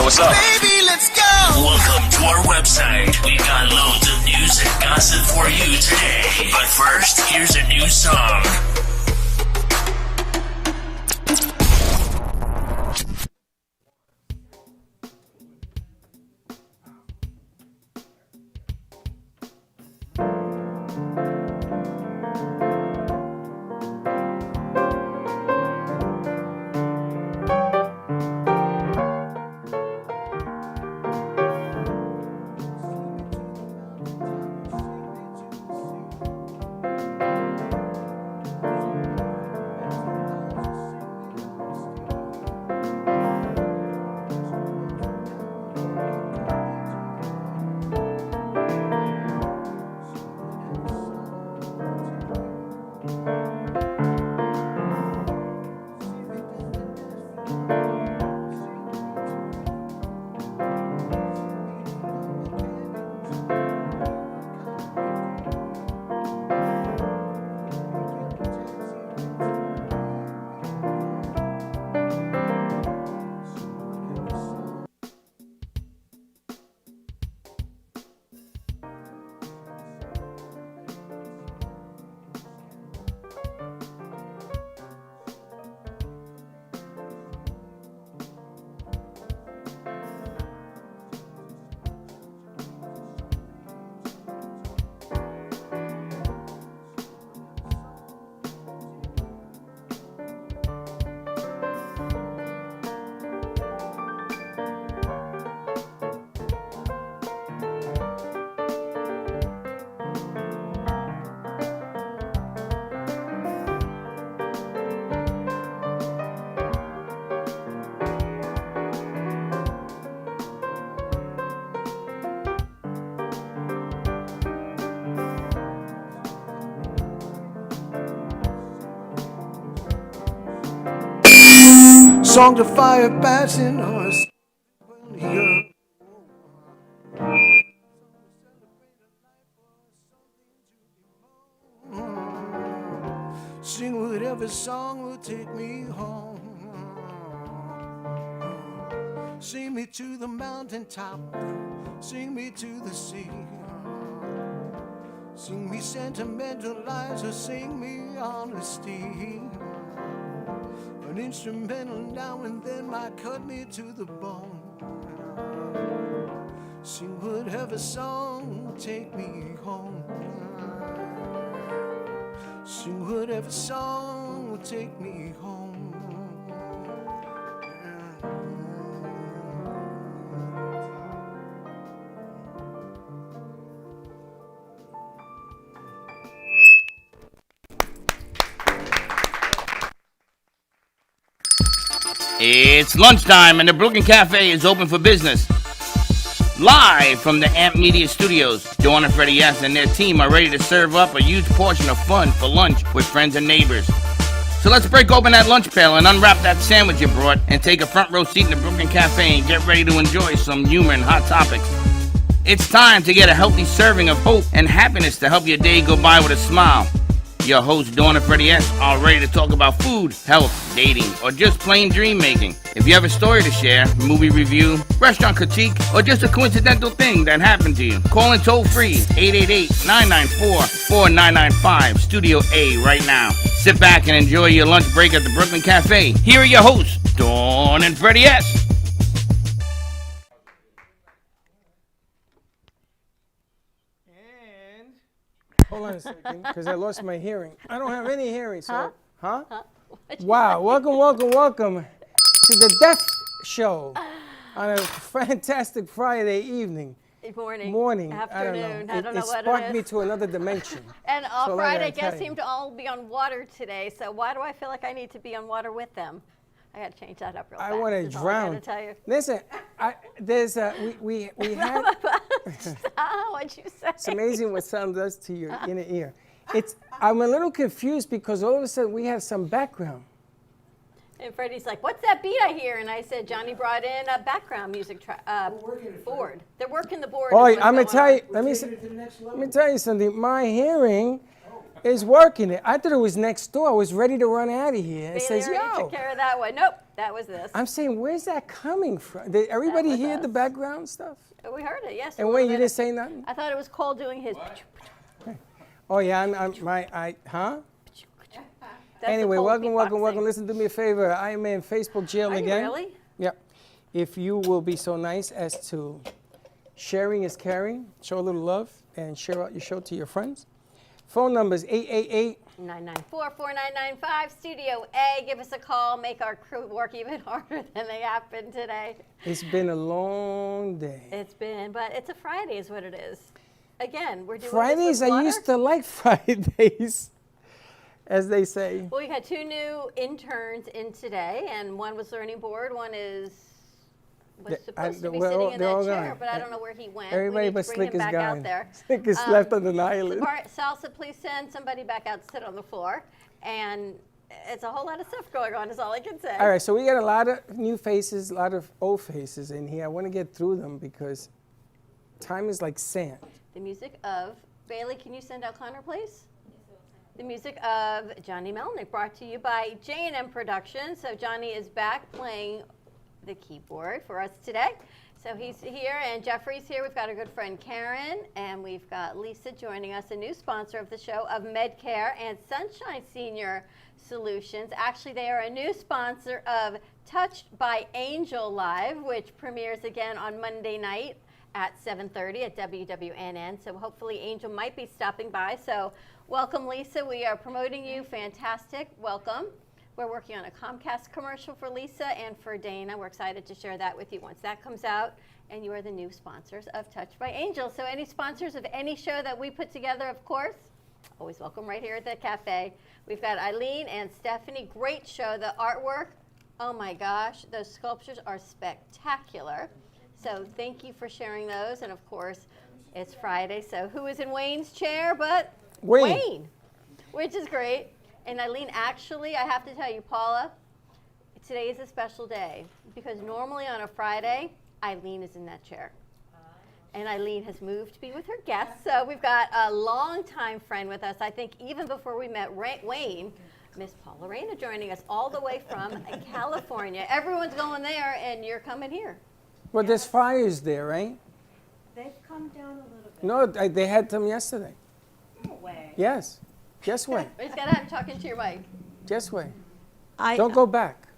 what's up? Baby, let's go! Welcome to our website. We've got loads of news and gossip for you today. But first, here's a new song. Song to fire passing us. Sing whatever song will take me home. Sing me to the mountaintop. Sing me to the sea. Sing me sentimental lies or sing me honesty. An instrumental now and then might cut me to the bone. Sing whatever song will take me home. Sing whatever song will take me home. It's lunchtime and the Brooklyn Café is open for business. Live from the Amp Media Studios, Dawn and Freddie S. and their team are ready to serve up a huge portion of fun for lunch with friends and neighbors. So let's break open that lunch pail and unwrap that sandwich you brought and take a front row seat in the Brooklyn Café and get ready to enjoy some humor and hot topics. It's time to get a healthy serving of hope and happiness to help your day go by with a smile. Your hosts, Dawn and Freddie S., are ready to talk about food, health, dating, or just plain dream making. If you have a story to share, movie review, restaurant critique, or just a coincidental thing that happened to you, call in toll free 888-994-4995, Studio A right now. Sit back and enjoy your lunch break at the Brooklyn Cafe. Here are your hosts, Dawn and Freddie S. Hold on a second, because I lost my hearing. I don't have any hearing, so. Huh? Wow, welcome to the Deaf Show on a fantastic Friday evening. Morning. Afternoon. I don't know it what sparked it me to to another dimension. And all So Friday I gotta guests tell you. seem to all be on water today, so why do I feel like I need to be on water with them? I got to change that up real fast. I want to is all I drown. gotta tell you. Listen, we had. What'd you say? It's amazing what sound does to your inner ear. I'm a little confused because all of a sudden we have some background. And Freddie's like, "What's that beat I hear?" And I said, "Johnny brought in a background music board. They're working the board." Oh, I'm gonna tell you. Let me tell you something. My hearing, It's working. I thought it was next door. I was ready to run out of here. It Bailey says, already took yo. care of that one. Nope, that was this. I'm saying, where's that coming from? Did everybody was hear the us. background stuff? We heard it, yes. a And little Wayne, you bit. didn't say nothing? I thought it was Cole doing his. Oh, yeah, huh? That's Anyway, the Cole welcome. beatboxing. Listen, do me a favor. I am in Facebook jail Are you again. really? Yep. If you will be so nice as to sharing is caring, show a little love, and share out your show to your friends. Phone number is 888. 994-4995, Studio A. Give us a call. Make our crew work even harder than they have been today. It's been a long day. It's been, but it's a Friday is what it is. Again, we're doing Fridays, this with I water. used to like Fridays, as they say. Well, we had 2 new interns in today, and one was learning board. One was supposed to be sitting in that chair, but I don't know where he went. Everybody we need but to bring Slick him is back out gone. there. Slick is left on an island. Salsa, please send somebody back out to sit on the floor. And it's a whole lot of stuff going on is all I can say. All right, so we got a lot of new faces, a lot of old faces in here. I want to get through them because time is like sand. The music of, Bailey, can you send out Connor, please? The music of Johnny Melnick, brought to you by J&M Productions. So Johnny is back playing the keyboard for us today. So he's here, and Jeffrey's here. We've got our good friend Karen, and we've got Lisa joining us, a new sponsor of the show of Medcare and Sunshine Senior Solutions. Actually, they are a new sponsor of Touched by Angel Live, which premieres again on Monday night at 7:30 at WWNN. So hopefully Angel might be stopping by. So welcome, Lisa. We are promoting you. Fantastic. Welcome. We're working on a Comcast commercial for Lisa and for Dana. We're excited to share that with you once that comes out. And you are the new sponsors of Touched by Angel. So any sponsors of any show that we put together, of course, always welcome right here at the cafe. We've got Eileen and Stephanie. Great show. The artwork, oh my gosh, those sculptures are spectacular. So thank you for sharing those. And of course, it's Friday. So who is in Wayne's chair but Wayne, which is great. And Eileen, actually, I have to tell you, Paula, today is a special day because normally on a Friday, Eileen is in that chair. And Eileen has moved to be with her guests. So we've got a longtime friend with us. I think even before we met Wayne, Miss Paula Reina joining us all the way from California. Everyone's going there, and you're coming here. Well, there's fires there, right? They've come down a little bit. No, they had them yesterday. No way. Yes. Guess what? We just got to have talking to your mic. Guess what? I, Don't go back.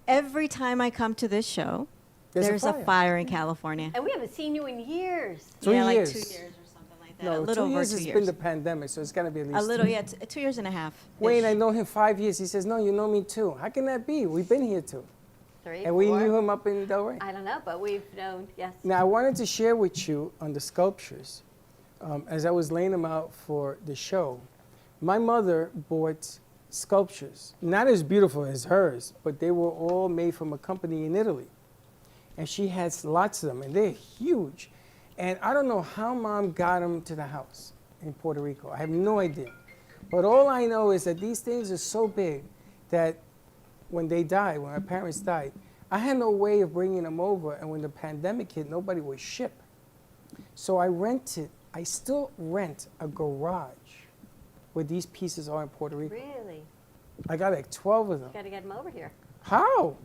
Every time I come to this show, There's a fire in California. And we haven't seen you in years. 3 yeah, years. like 2 years or something like that. No, a little 2 over years 2 has years. been the pandemic, so it's got to be at least A little, 2. yeah, 2 years and a half. Wayne, I know him 5 years. He says, no, you know me too. How can that be? We've been here too. 3, And we 4. knew him up in Delray. I don't know, but we've known, yes. Now, I wanted to share with you on the sculptures, as I was laying them out for the show. My mother bought sculptures, not as beautiful as hers, but they were all made from a company in Italy. And she has lots of them, and they're huge. And I don't know how Mom got them to the house in Puerto Rico. I have no idea. But all I know is that these things are so big that when they died, when my parents died, I had no way of bringing them over. And when the pandemic hit, nobody would ship. So I still rent a garage where these pieces are in Puerto Rico. Really? I got like 12 of them. Got to get them over here. How?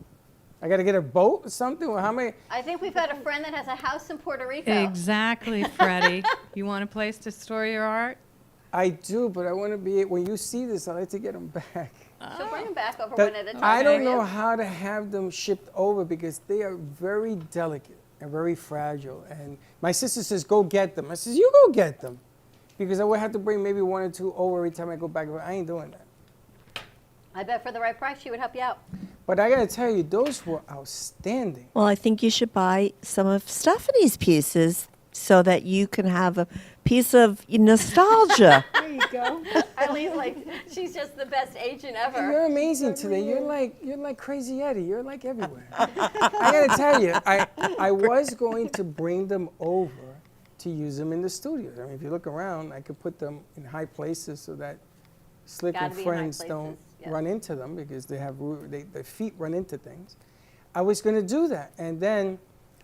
I got to get a boat or something? Or how many? I think we've got a friend that has a house in Puerto Rico. Exactly, Freddie. You want a place to store your art? I do, but I want to be, when you see this, I'd like to get them back. So bring them back over That- one at a time. I don't will know you? how to have them shipped over because they are very delicate and very fragile. And my sister says, go get them. I says, you go get them. Because I would have to bring maybe 1 or 2 over every time I go back. I ain't doing that. I bet for the right price, she would help you out. But I got to tell you, those were outstanding. Well, I think you should buy some of Stephanie's pieces so that you can have a piece of nostalgia. There you go. Eileen's like, she's just the best agent ever. You're amazing today. You're like Crazy Eddie. You're like everywhere. I got to tell you, I was going to bring them over to use them in the studio. I mean, if you look around, I could put them in high places so that Slick Gotta and be in high friends places, don't yes. run into them because their feet run into things. I was going to do that, and then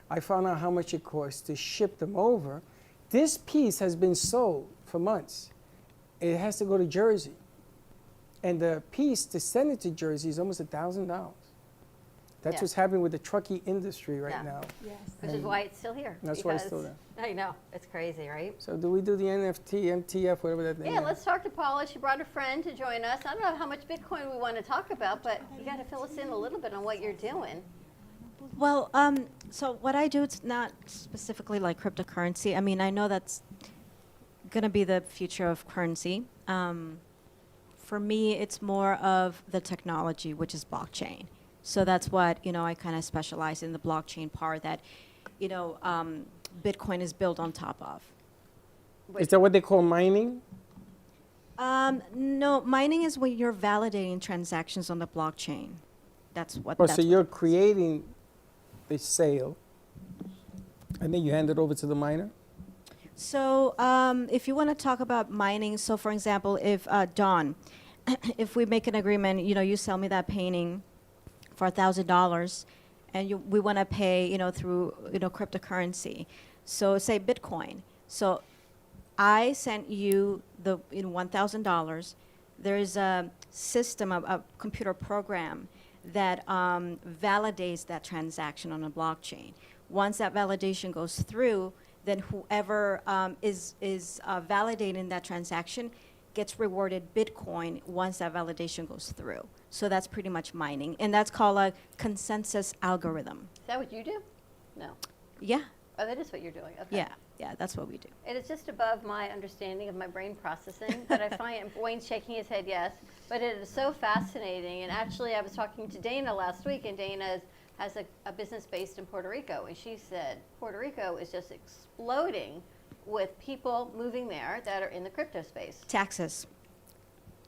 I found out how much it costs to ship them over. This piece has been sold for months, it has to go to Jersey. And the piece to send it to Jersey is almost $1,000. That's Yeah. what's happening with the trucking industry right Yeah. now. Which is why it's still here. That's why it's still because- I know. It's crazy, right? So do we do the NFT, MTF, whatever that thing Yeah, is? let's talk to Paula. She brought a friend to join us. I don't know how much Bitcoin we want to talk about, but you got to fill us in a little bit on what you're doing. Well, so what I do, it's not specifically like cryptocurrency. I mean, I know that's going to be the future of currency. For me, it's more of the technology, which is blockchain. So that's what, I kind of specialize in, the blockchain part that, Bitcoin is built on top of. Is that what they call mining? No, mining is when you're validating transactions on the blockchain. That's what. Oh, that's so what you're it is. creating the sale, and then you hand it over to the miner? So if you want to talk about mining, so for example, if Don, if we make an agreement, you sell me that painting for $1,000, and we want to pay, through, cryptocurrency. So say Bitcoin. So I sent you the $1,000. There's a system, a computer program that validates that transaction on a blockchain. Once that validation goes through, then whoever is validating that transaction gets rewarded Bitcoin once that validation goes through. So that's pretty much mining, and that's called a consensus algorithm. Is that what you do? No. Yeah, Oh, that is what you're doing. Okay. yeah, that's what we do. It is just above my understanding of my brain processing, but I find Wayne's shaking his head yes. But it is so fascinating. And actually, I was talking to Dana last week, and Dana has a business based in Puerto Rico, and she said Puerto Rico is just exploding with people moving there that are in the crypto space. Taxes.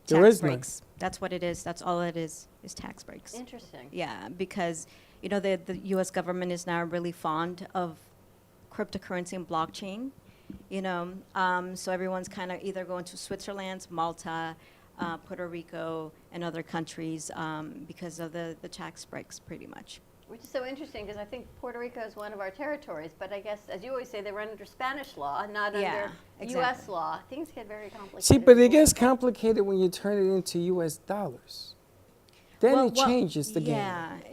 There Tax is none. breaks. That's what it is. That's all it is tax breaks. Interesting. Yeah, because the U.S. government is now really fond of cryptocurrency and blockchain. So everyone's kind of either going to Switzerland, Malta, Puerto Rico, and other countries because of the tax breaks, pretty much. Which is so interesting because I think Puerto Rico is one of our territories, but I guess, as you always say, they run under Spanish law, not Yeah, under U.S. exactly. law. Things get very complicated. See, but it gets complicated when you turn it into U.S. dollars. Then it changes the game.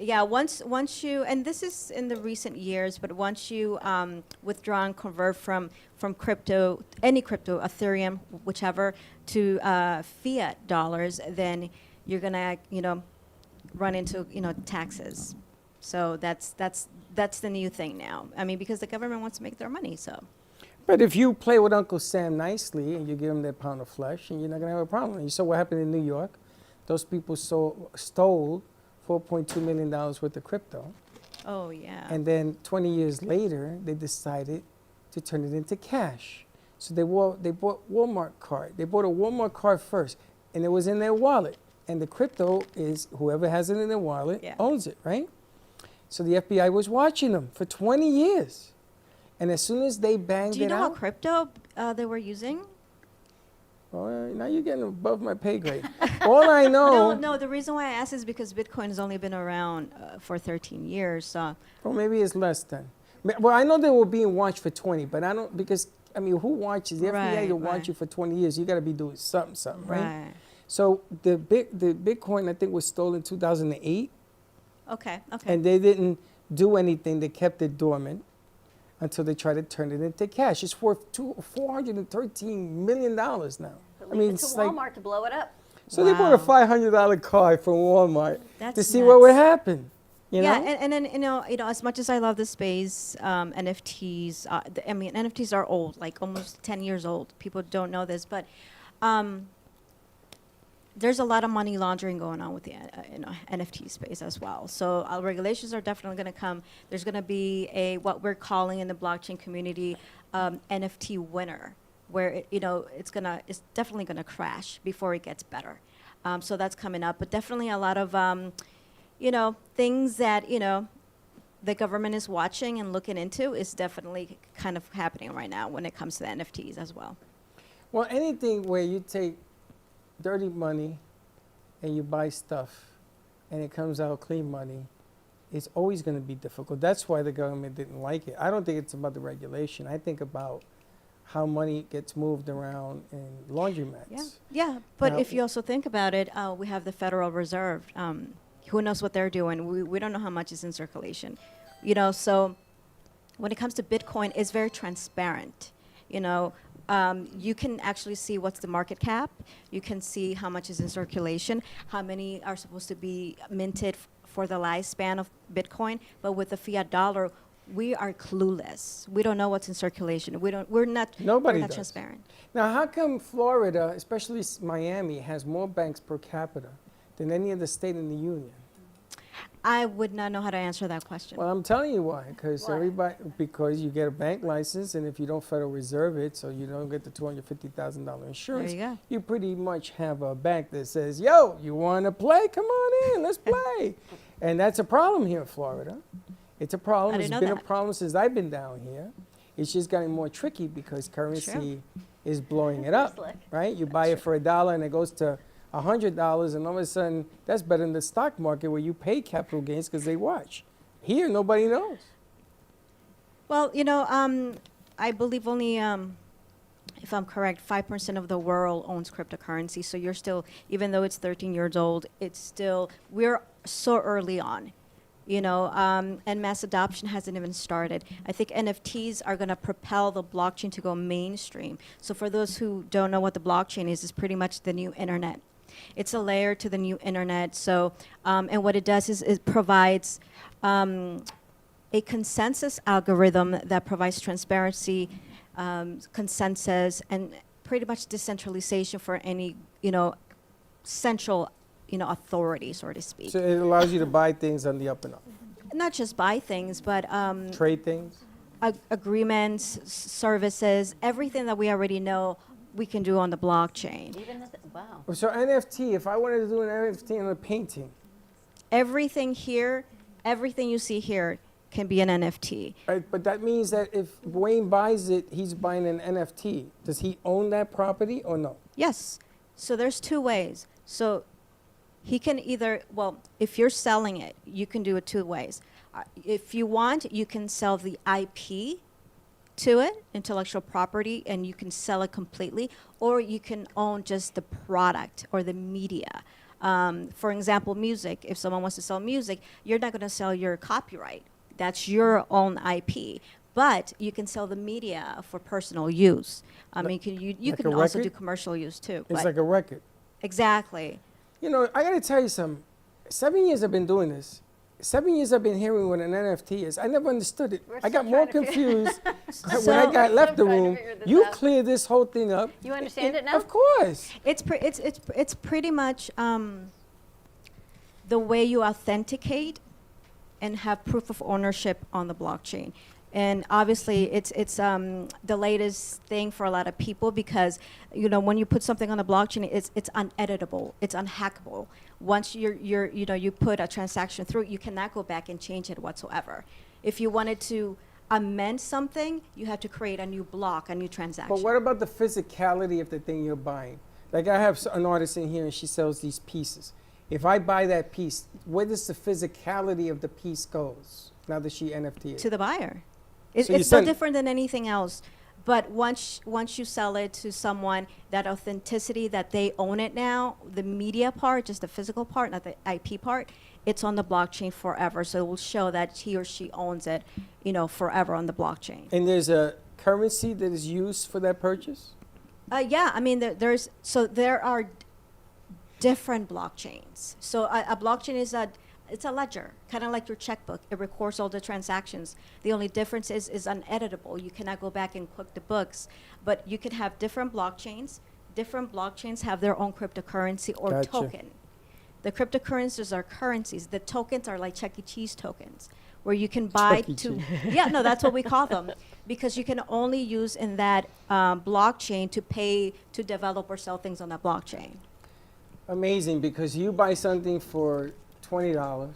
Yeah. Once you, and this is in the recent years, but once you withdraw and convert from crypto, any crypto, Ethereum, whichever, to fiat dollars, then you're gonna run into taxes. So that's the new thing now. I mean, because the government wants to make their money, so. But if you play with Uncle Sam nicely and you give him that pound of flesh, and you're not going to have a problem. You saw what happened in New York. Those people stole $4.2 million worth of crypto. Oh yeah. And then 20 years later, they decided to turn it into cash. So they bought Walmart card. They bought a Walmart card first, and it was in their wallet. And the crypto is whoever has it in their wallet owns it, right? So the FBI was watching them for 20 years. And as soon as they banged Do you it know out. what crypto they were using? Well, now you're getting above my pay grade. All I know. No. The reason why I asked is because Bitcoin has only been around for 13 years. So. Well, maybe it's less than. Well, I know they were being watched for 20, but I don't, because, I mean, who watches? The FBI to watch you for 20 years, you got to be doing something, right? So the Bitcoin, I think, was stolen in 2008. Okay. And they didn't do anything. They kept it dormant until they tried to turn it into cash. It's worth $413 million now. I mean, it's to Walmart to blow it up. So they bought a $500 card from Walmart That's to see nuts. what would happen. You know? And then as much as I love the space, NFTs. NFTs are old, like almost 10 years old. People don't know this, but there's a lot of money laundering going on with the NFT space as well. So regulations are definitely going to come. There's going to be what we're calling in the blockchain community NFT winter, where it's definitely going to crash before it gets better. So that's coming up, but definitely a lot of things that the government is watching and looking into is definitely kind of happening right now when it comes to the NFTs as well. Well, anything where you take dirty money and you buy stuff and it comes out clean money, it's always going to be difficult. That's why the government didn't like it. I don't think it's about the regulation. I think about how money gets moved around in laundromats. Yeah, yeah. But Now- if you also think about it, we have the Federal Reserve. Who knows what they're doing? We don't know how much is in circulation. You know, so when it comes to Bitcoin, it's very transparent. You know, you can actually see what's the market cap. You can see how much is in circulation, how many are supposed to be minted for the lifespan of Bitcoin. But with the fiat dollar, we are clueless. We don't know what's in circulation. We're not Nobody does. transparent. Now, how come Florida, especially Miami, has more banks per capita than any other state in the union? I would not know how to answer that question. Well, I'm telling you why. Why? Because you get a bank license, and if you don't Federal Reserve it, so you don't get the $250,000 insurance, There you go. you pretty much have a bank that says, "Yo, you want to play? Come on in, let's play." And that's a problem here in Florida. It's a problem. I It's didn't been know a that. problem since I've been down here. It's just getting more tricky because currency is blowing it up, Slick. right? You buy it for $1 and it goes to $100, and all of a sudden that's better than the stock market where you pay capital gains because they watch. Here, nobody knows. Well, you know, I believe only, if I'm correct, 5% of the world owns cryptocurrency. So you're still, even though it's 13 years old, it's still, we're so early on, you know, and mass adoption hasn't even started. I think NFTs are going to propel the blockchain to go mainstream. So for those who don't know what the blockchain is, it's pretty much the new internet. It's a layer to the new internet. So, and what it does is it provides a consensus algorithm that provides transparency, consensus, and pretty much decentralization for any, you know, central, you know, authority, so to speak. So it allows you to buy things on the up and up. Not just buy things, but Trade things. agreements, services, everything that we already know we can do on the blockchain. Even at the, wow. So NFT, if I wanted to do an NFT on a painting, Everything here, everything you see here can be an NFT. right? But that means that if Wayne buys it, he's buying an NFT. Does he own that property or no? Yes. So there's two ways. So he can either, well, if you're selling it, you can do it two ways. If you want, you can sell the IP to it, intellectual property, and you can sell it completely, or you can own just the product or the media. For example, music. If someone wants to sell music, you're not going to sell your copyright. That's your own IP. But you can sell the media for personal use. I mean, you Like can a also do record? commercial use too. It's but like a record. exactly. You know, I got to tell you something. 7 years I've been doing this. 7 years I've been hearing what an NFT is. I never understood it. We're I got still more trying to confused when I So- got left the Still trying to room. figure this You out. clear this whole thing up. You understand it now? Of course. It's pretty much the way you authenticate and have proof of ownership on the blockchain. And obviously, it's the latest thing for a lot of people because, you know, when you put something on the blockchain, it's uneditable, it's unhackable. Once you put a transaction through, you cannot go back and change it whatsoever. If you wanted to amend something, you have to create a new block, a new transaction. But what about the physicality of the thing you're buying? Like I have an artist in here and she sells these pieces. If I buy that piece, where does the physicality of the piece goes now that she NFT it? To the buyer. So you It's no send- different than anything else. But once you sell it to someone, that authenticity that they own it now, the media part, just the physical part, not the IP part, it's on the blockchain forever. So it will show that he or she owns it, you know, forever on the blockchain. And there's a currency that is used for that purchase? Yeah, I mean, there are different blockchains. So a blockchain is it's a ledger, kind of like your checkbook. It records all the transactions. The only difference is uneditable. You cannot go back and click the books. But you can have different blockchains. Different blockchains have their own cryptocurrency or Gotcha. token. The cryptocurrencies are currencies. The tokens are like Chuck E. Cheese tokens, where you can buy Chuck E. to. Cheese. Yeah, no, that's what we call them, because you can only use in that blockchain to pay to develop or sell things on that blockchain. Amazing, because you buy something for $20,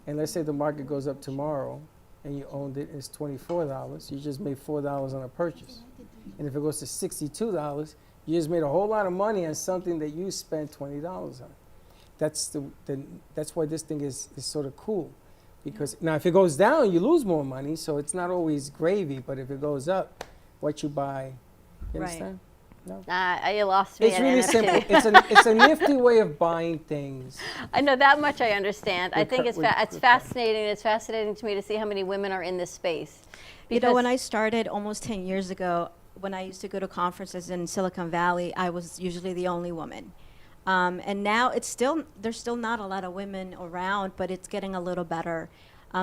and let's say the market goes up tomorrow, and you owned it, it's $24. You just made $4 on a purchase. And if it goes to $62, you just made a whole lot of money on something that you spent $20 on. That's that's why this thing is sort of cool, because now if it goes down, you lose more money, so it's not always gravy. But if it goes up, what you buy You Right. understand? No. You lost me. It's at really NFT. simple. It's a nifty way of buying things. I know that much. I understand. I With think co- it's with- it's with- fascinating. It's fascinating to me to see how many women are in this space. You know, when Because- I started almost 10 years ago, when I used to go to conferences in Silicon Valley, I was usually the only woman. And now there's still not a lot of women around, but it's getting a little better.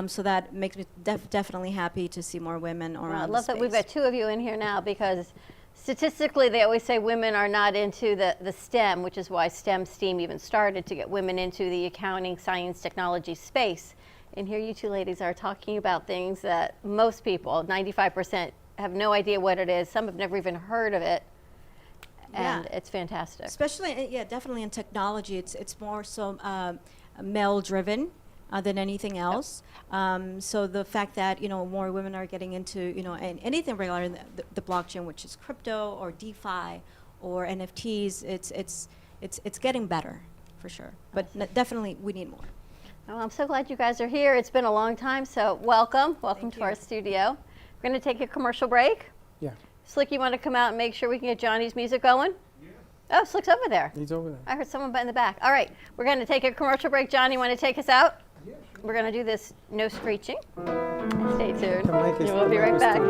So that makes me definitely happy to see more women around. Well, I the love that we've space. got two of you in here now because statistically they always say women are not into the STEM, which is why STEAM even started to get women into the accounting, science, technology space. And here you two ladies are talking about things that most people, 95%, have no idea what it is. Some have never even heard of it. And Yeah. it's fantastic. Especially, definitely in technology, it's more so male-driven than anything else. So the fact that more women are getting into and anything regarding the blockchain, which is crypto or DeFi or NFTs, it's getting better for sure. But definitely we need more. Well, I'm so glad you guys are here. It's been a long time, so welcome to our studio. We're going to take a commercial break. Yeah. Slick, you want to come out and make sure we can get Johnny's music going? Yeah. Oh, Slick's over there. He's over there. I heard someone in the back. All right, we're going to take a commercial break. Johnny, want to take us out? Yeah, sure. We're going to do this no screeching. Stay tuned. We'll be right back.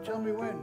Tell me when.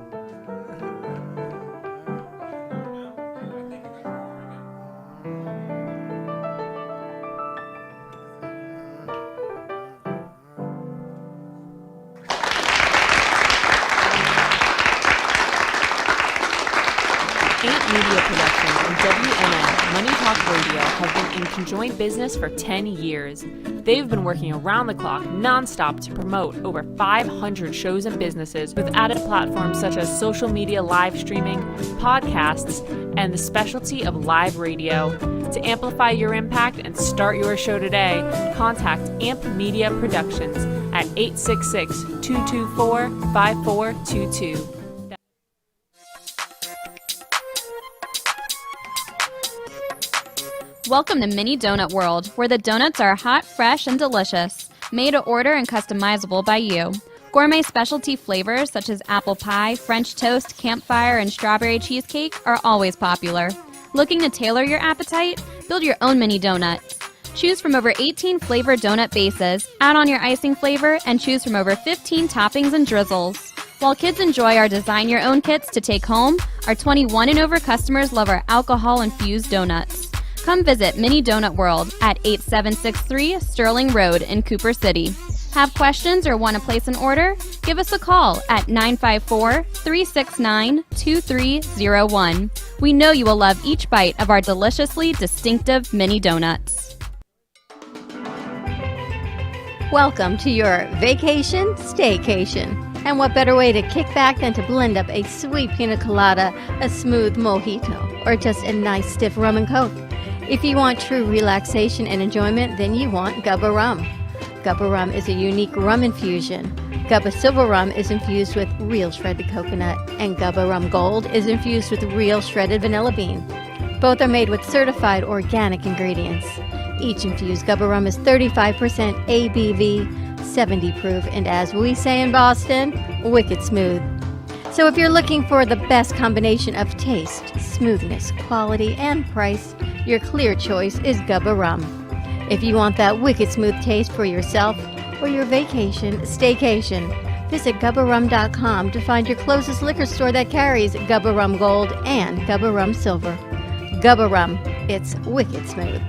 Ant Media Productions and WNN Money Talk Radio have been in conjoint business for 10 years. They've been working around the clock, nonstop, to promote over 500 shows and businesses with added platforms such as social media live streaming, podcasts, and the specialty of live radio. To amplify your impact and start your show today, contact Amp Media Productions at 866-224-5422. Welcome to Mini Donut World, where the donuts are hot, fresh, and delicious, made to order and customizable by you. Gourmet specialty flavors such as apple pie, French toast, campfire, and strawberry cheesecake are always popular. Looking to tailor your appetite? Build your own mini donut. Choose from over 18 flavored donut bases, add on your icing flavor, and choose from over 15 toppings and drizzles. While kids enjoy our design your own kits to take home, our 21 and over customers love our alcohol-infused donuts. Come visit Mini Donut World at 8763 Sterling Road in Cooper City. Have questions or want to place an order? Give us a call at 954-369-2301. We know you will love each bite of our deliciously distinctive mini donuts. Welcome to your vacation staycation. And what better way to kick back than to blend up a sweet pina colada, a smooth mojito, or just a nice stiff rum and coke. If you want true relaxation and enjoyment, then you want Gubba Rum. Gubba Rum is a unique rum infusion. Gubba Silver Rum is infused with real shredded coconut, and Gubba Rum Gold is infused with real shredded vanilla bean. Both are made with certified organic ingredients. Each infused Gubba Rum is 35% ABV, 70 proof, and as we say in Boston, wicked smooth. So if you're looking for the best combination of taste, smoothness, quality, and price, your clear choice is Gubba Rum. If you want that wicked smooth taste for yourself or your vacation staycation, visit GubbaRum.com to find your closest liquor store that carries Gubba Rum Gold and Gubba Rum Silver. Gubba Rum, it's wicked smooth.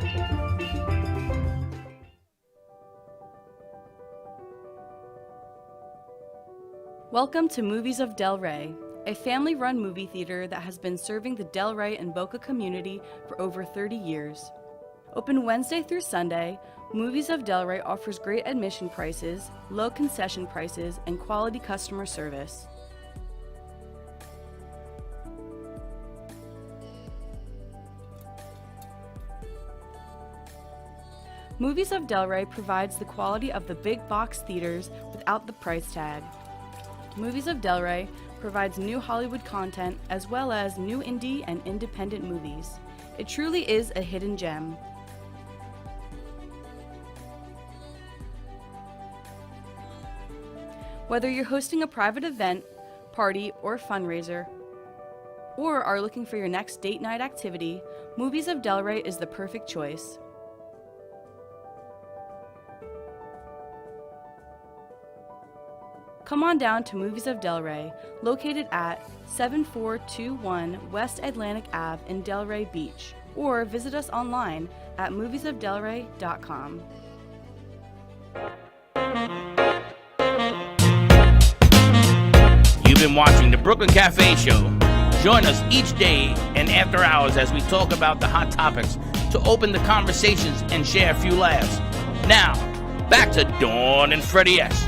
Welcome to Movies of Del Rey. a family-run movie theater that has been serving the Delray and Boca community for over 30 years. Open Wednesday through Sunday, Movies of Delray offers great admission prices, low concession prices, and quality customer service. Movies of Delray provides the quality of the big box theaters without the price tag. Movies of Delray provides new Hollywood content as well as new indie and independent movies. It truly is a hidden gem. Whether you're hosting a private event, party, or fundraiser, or are looking for your next date night activity, Movies of Delray is the perfect choice. Come on down to Movies of Delray, located at 7421 West Atlantic Ave in Delray Beach, or visit us online at moviesofdelray.com. You've been watching the Brooklyn Café Show. Join us each day and after hours as we talk about the hot topics to open the conversations and share a few laughs. Now, back to Dawn and Freddie S.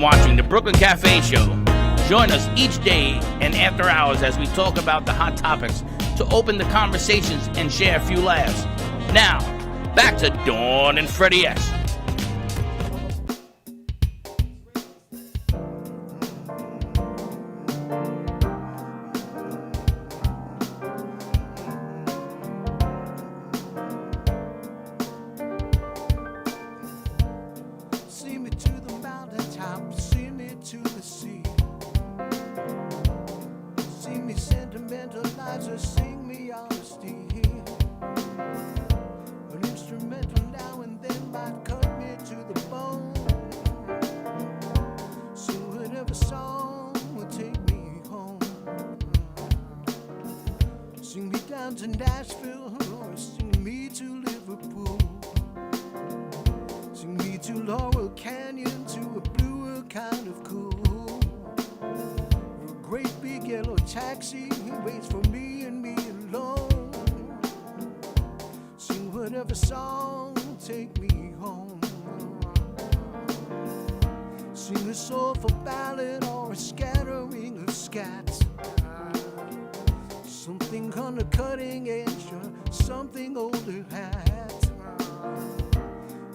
Watching the Brooklyn Café Show. Join us each day and after hours as we talk about the hot topics to open the conversations and share a few laughs. Now, back to Dawn and Freddie S. To Nashville, or sing me to Liverpool, sing me to Laurel Canyon, to a bluer kind of cool. A great big yellow taxi waits for me and me alone. Sing whatever song will take me home. Sing a soulful ballad or a scattering of scats. Something on the cutting edge, or something older had.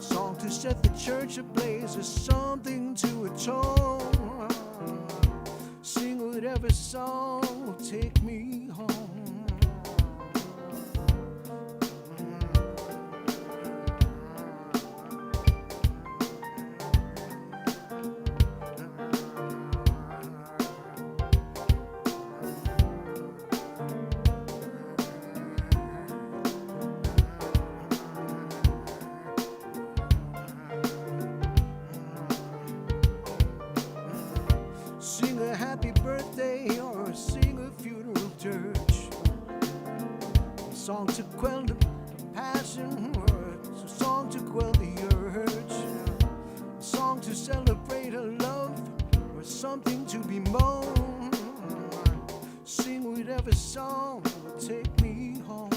Song to set the church ablaze, or something to atone. Sing whatever song will take me home. Sing a happy birthday or sing a funeral dirge. A song to quell the passion or a song to quell the urge. A song to celebrate a love or something to bemoan. Sing whatever song will take me home.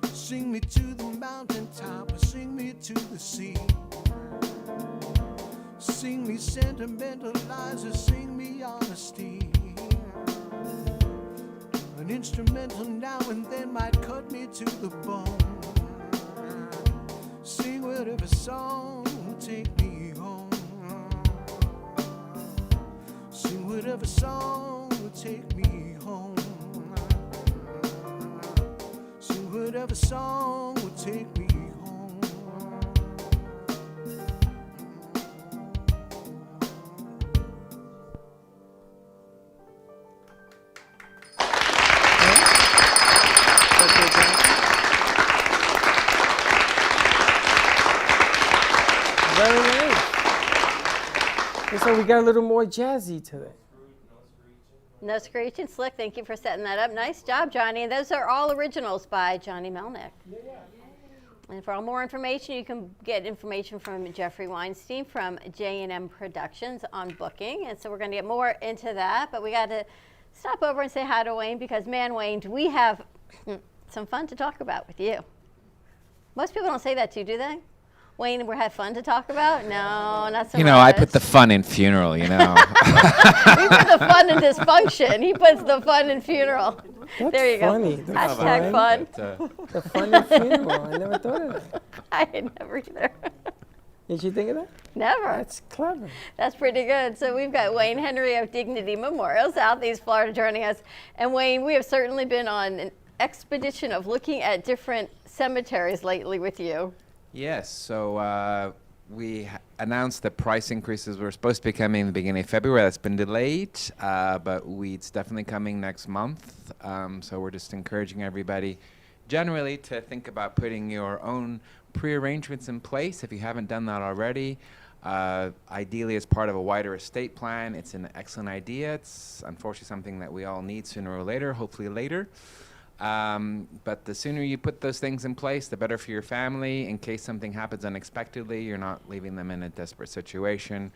Sing me to the mountaintop or sing me to the sea. Sing me sentimentalizer, sing me honesty. An instrumental now and then might cut me to the bone. Sing whatever song will take me home. Sing whatever song will take me home. Sing whatever song will take me home. Very nice. Looks like we got a little more jazzy today. No screeching, slick. Thank you for setting that up. Nice job, Johnny. And those are all originals by Johnny Melnick. And for all more information, you can get information from Jeffrey Weinstein from J&M Productions on booking. And so we're going to get more into that. But we got to stop over and say hi to Wayne because, man, Wayne, we have some fun to talk about with you. Most people don't say that to you, do they? Wayne, we have fun to talk about? No, not so much. I put the fun in funeral, We put the fun in dysfunction. He puts the fun in funeral. That's there you funny. go. That's Hashtag fun. The fun in funeral. I never thought of that. I had never either. Did you think of that? Never. That's clever. That's pretty good. So we've got Wayne Henry of Dignity Memorial, Southeast Florida, joining us. And Wayne, we have certainly been on an expedition of looking at different cemeteries lately with you. Yes, so we announced that price increases were supposed to be coming in the beginning of February. That's been delayed, but it's definitely coming next month. So we're just encouraging everybody generally to think about putting your own pre-arrangements in place if you haven't done that already. Ideally as part of a wider estate plan. It's an excellent idea. It's unfortunately something that we all need sooner or later, hopefully later. But the sooner you put those things in place, the better for your family. In case something happens unexpectedly, you're not leaving them in a desperate situation.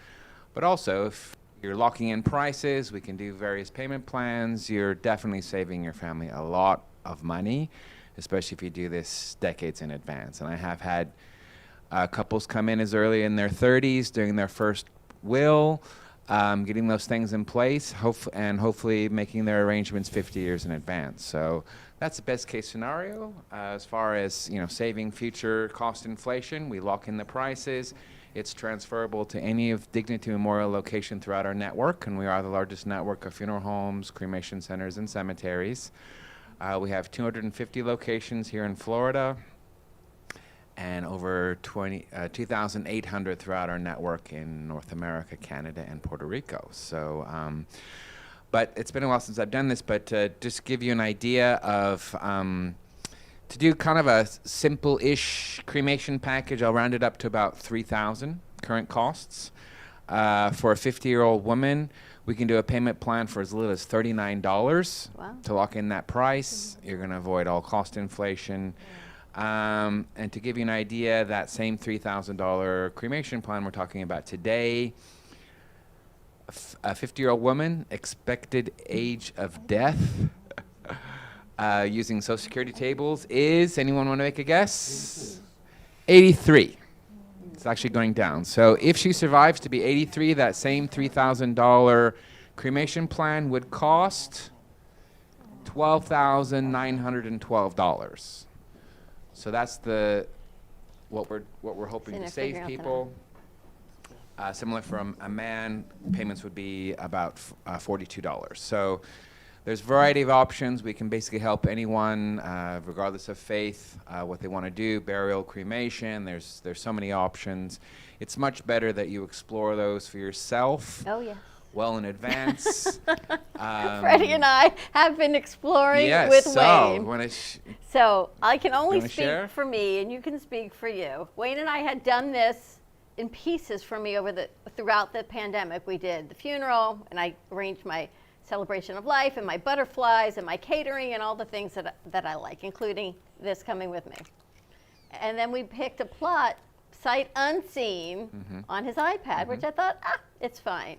But also, if you're locking in prices, we can do various payment plans. You're definitely saving your family a lot of money, especially if you do this decades in advance. And I have had couples come in as early in their 30s, doing their first will, getting those things in place, and hopefully making their arrangements 50 years in advance. So that's the best case scenario. As far as saving future cost inflation, we lock in the prices. It's transferable to any of Dignity Memorial location throughout our network, and we are the largest network of funeral homes, cremation centers, and cemeteries. We have 250 locations here in Florida, and over 2,800 throughout our network in North America, Canada, and Puerto Rico. So, but it's been a while since I've done this, but just give you an idea of, to do kind of a simple-ish cremation package, I'll round it up to about $3,000 current costs. For a 50-year-old woman, we can do a payment plan for as little as $39 to lock in that price. You're going to avoid all cost inflation. And to give you an idea, that same $3,000 cremation plan we're talking about today, a 50-year-old woman, expected age of death, using Social Security tables is, anyone want to make a guess? 83. It's actually going down. So if she survives to be 83, that same $3,000 cremation plan would cost $12,912. So that's what we're hoping to save people. Similar from a man, payments would be about $42. So there's a variety of options. We can basically help anyone, regardless of faith, what they want to do, burial, cremation. There's so many options. It's much better that you explore those for yourself. Oh, yeah. Well in advance. Freddie and I have been exploring with Wayne. So I can only speak for me, and you can speak for you. Wayne and I had done this in pieces for me throughout the pandemic. We did the funeral, and I arranged my celebration of life and my butterflies and my catering and all the things that I like, including this coming with me. And then we picked a plot, sight unseen, on his iPad, which I thought, it's fine.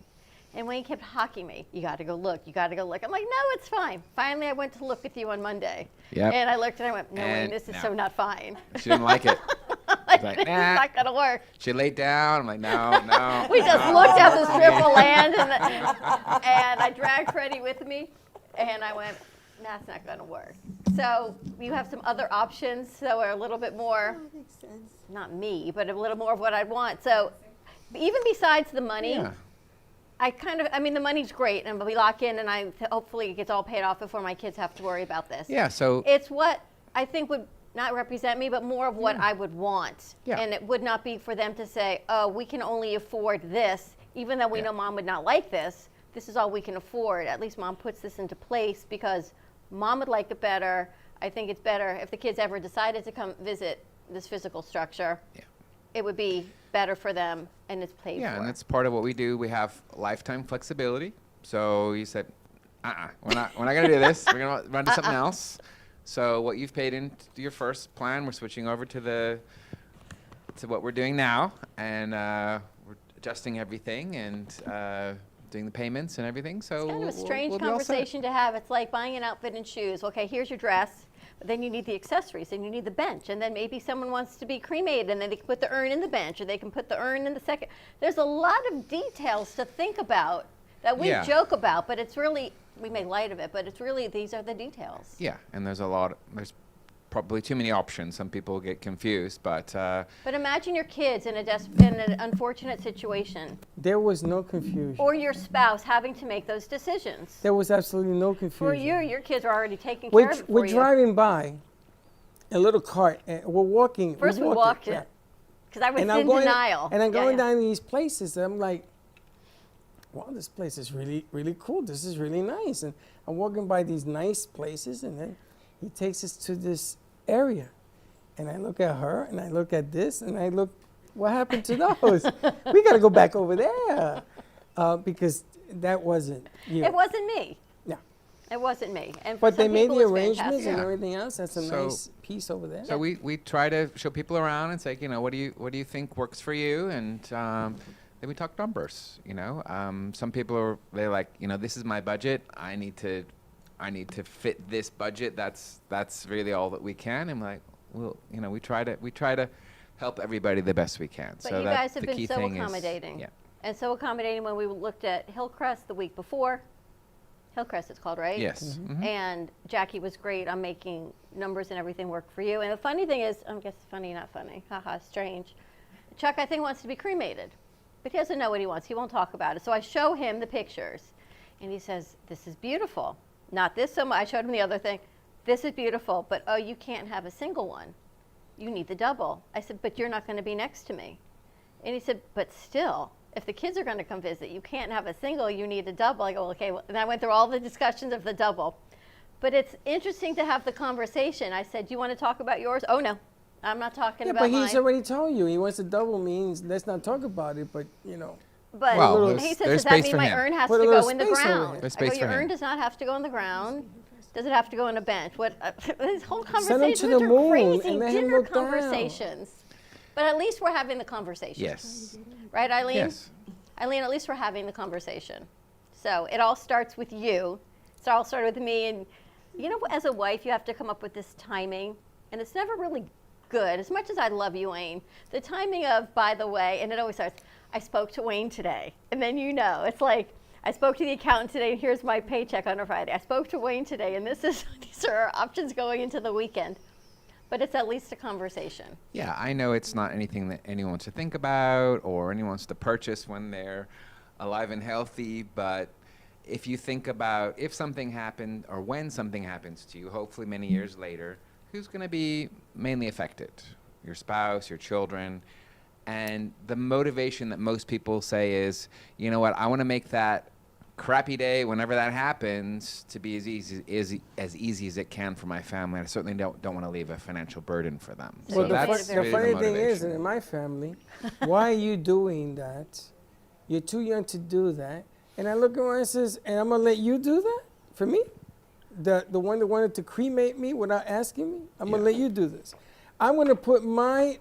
And Wayne kept hawking me, you got to go look, you got to go look. I'm like, no, it's fine. Finally, I went to look with you on Monday. And I looked and I went, no, Wayne, this is so not fine. She didn't like it. like, like, this nah. is not going to work. She laid down. I'm like, no. We just looked at the strip of land, and I dragged Freddie with me, and I went, that's not going to work. So you have some other options that are a little bit more, not me, but a little more of what I'd want. So even besides the money, Yeah. I mean, the money's great, and we lock in, and hopefully it gets all paid off before my kids have to worry about this. Yeah, so It's what I think would not represent me, but more of what I would want. Yeah. And it would not be for them to say, oh, we can only afford this, even though we know mom would not like this. This is all we can afford. At least mom puts this into place because mom would like it better. I think it's better if the kids ever decided to come visit this physical structure. Yeah. It would be better for them, and it's paid Yeah, for. and that's part of what we do. We have lifetime flexibility. So you said, we're not gonna do this. We're gonna run to something else. So what you've paid into your first plan, we're switching over to what we're doing now, and we're adjusting everything and doing the payments and everything. So It's kind of a strange we'll be all set. conversation to have. It's like buying an outfit and shoes. Okay, here's your dress, but then you need the accessories and you need the bench, and then maybe someone wants to be cremated, and then they can put the urn in the bench, or they can put the urn in the second. There's a lot of details to think about that we joke about, but it's really, we make light of it, but it's really, these are the details. Yeah, and there's probably too many options. Some people get confused, but But imagine your kids in an unfortunate situation, There was no confusion. or your spouse having to make those decisions. There was absolutely no confusion. For you, your kids are already taking care of it for We're you. driving by a little cart, and we're walking. First we walking, walked yeah. it, because I was And in I'm going, denial. And I'm Yeah, going yeah. down these places, and I'm like, wow, this place is really, really cool. This is really nice. And I'm walking by these nice places, and then he takes us to this area. And I look at her, and I look at this, and I look, what happened to those? We got to go back over there. Because that wasn't you. It wasn't me. Yeah. It wasn't me. And for But they some made people, the it's arrangements fantastic. and everything else. That's a So- nice piece over there. So we try to show people around and say, what do you think works for you? And then we talk numbers. Some people they're like, this is my budget. I need to fit this budget. That's really all that we can. I'm like, well, we try to help everybody the best we can. But so you that guys have the been key so thing is- accommodating. yeah. And so accommodating when we looked at Hillcrest the week before. Hillcrest it's called, right? Yes. Mhm. And Jackie was great on making numbers and everything work for you. And the funny thing is, I guess funny, not funny, haha, strange. Chuck, I think, wants to be cremated, but he doesn't know what he wants. He won't talk about it. So I show him the pictures, and he says, this is beautiful. Not this so much. I showed him the other thing. This is beautiful, but oh, you can't have a single one. You need the double. I said, but you're not going to be next to me. And he said, but still, if the kids are going to come visit, you can't have a single, you need a double. I go, well, okay. And I went through all the discussions of the double. But it's interesting to have the conversation. I said, do you want to talk about yours? Oh, no. I'm not talking about but mine. he's already told you. He wants to double means let's not talk about it, but But Well, he says, there's does that space mean for my him. urn has Put to a little go in the space over ground? there. There's I go, space your for him. urn does not have to go in the ground. Does it have to go on a bench? What this whole Send him conversation, to the these are moon crazy and let him dinner look down. conversations. But at least we're having the conversation. Yes. Right, Eileen? Yes. Eileen, at least we're having the conversation. So it all starts with you. It all started with me. And, as a wife, you have to come up with this timing. And it's never really good. As much as I love you, Wayne, the timing of, by the way, and it always starts, I spoke to Wayne today. And then it's like, I spoke to the accountant today, and here's my paycheck on a Friday. I spoke to Wayne today, and these are our options going into the weekend. But it's at least a conversation. Yeah, I know it's not anything that anyone wants to think about or anyone wants to purchase when they're alive and healthy, but if you think about if something happened or when something happens to you, hopefully many years later, who's going to be mainly affected? Your spouse, your children. And the motivation that most people say is, you know what, I want to make that crappy day whenever that happens to be as easy as it can for my family. I certainly don't want to leave a financial burden for them. So Well, that's the really funny thing is, motivation. in my family, why are you doing that? You're too young to do that. And I look at her and says, and I'm going to let you do that for me? The one that wanted to cremate me without asking me? I'm going to let you do this. I'm going to put my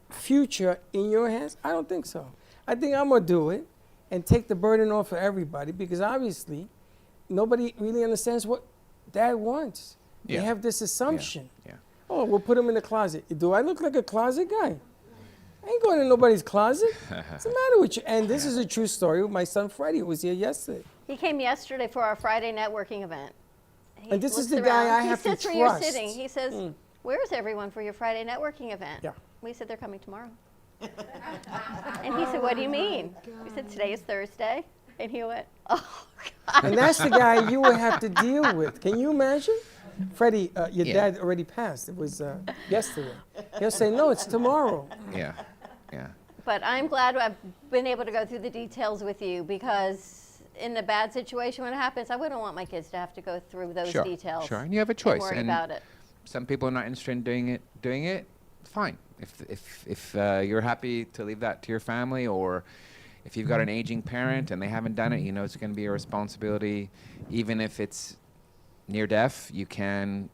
future in your hands? I don't think so. I think I'm going to do it and take the burden off of everybody because obviously nobody really understands what dad wants. Yeah. They have this assumption. Yeah. Oh, we'll put him in the closet. Do I look like a closet guy? I ain't going in nobody's closet. What's the matter with you? And this is a true story with my son Freddie, who was here yesterday. He came yesterday for our Friday networking event. He And this is looks the guy around. I have to He sits where you're trust. sitting. He says, where's everyone for your Friday networking event? Yeah. We said, they're coming tomorrow. And he said, what do you mean? We said, today is Thursday. And he went, oh, God. And that's the guy you would have to deal with. Can you imagine? Freddie, your dad already passed. It was yesterday. He'll say, no, it's tomorrow. Yeah. Yeah. But I'm glad I've been able to go through the details with you, because in a bad situation when it happens, I wouldn't want my kids to have to go through those details. Sure, and you have a choice. And worry about it. Some people are not interested in doing it. Fine. If you're happy to leave that to your family, or if you've got an aging parent and they haven't done it, you know it's going to be a responsibility. Even if it's near death, we can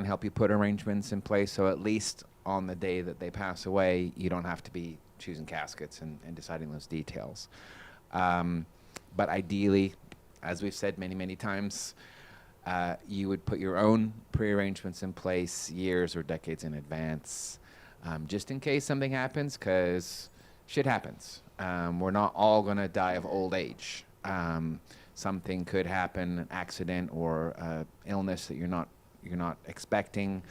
help you put arrangements in place, so at least on the day that they pass away, you don't have to be choosing caskets and deciding those details. But ideally, as we've said many, many times, you would put your own pre-arrangements in place years or decades in advance, just in case something happens, because shit happens. We're not all going to die of old age. Something could happen, an accident or illness that you're not expecting.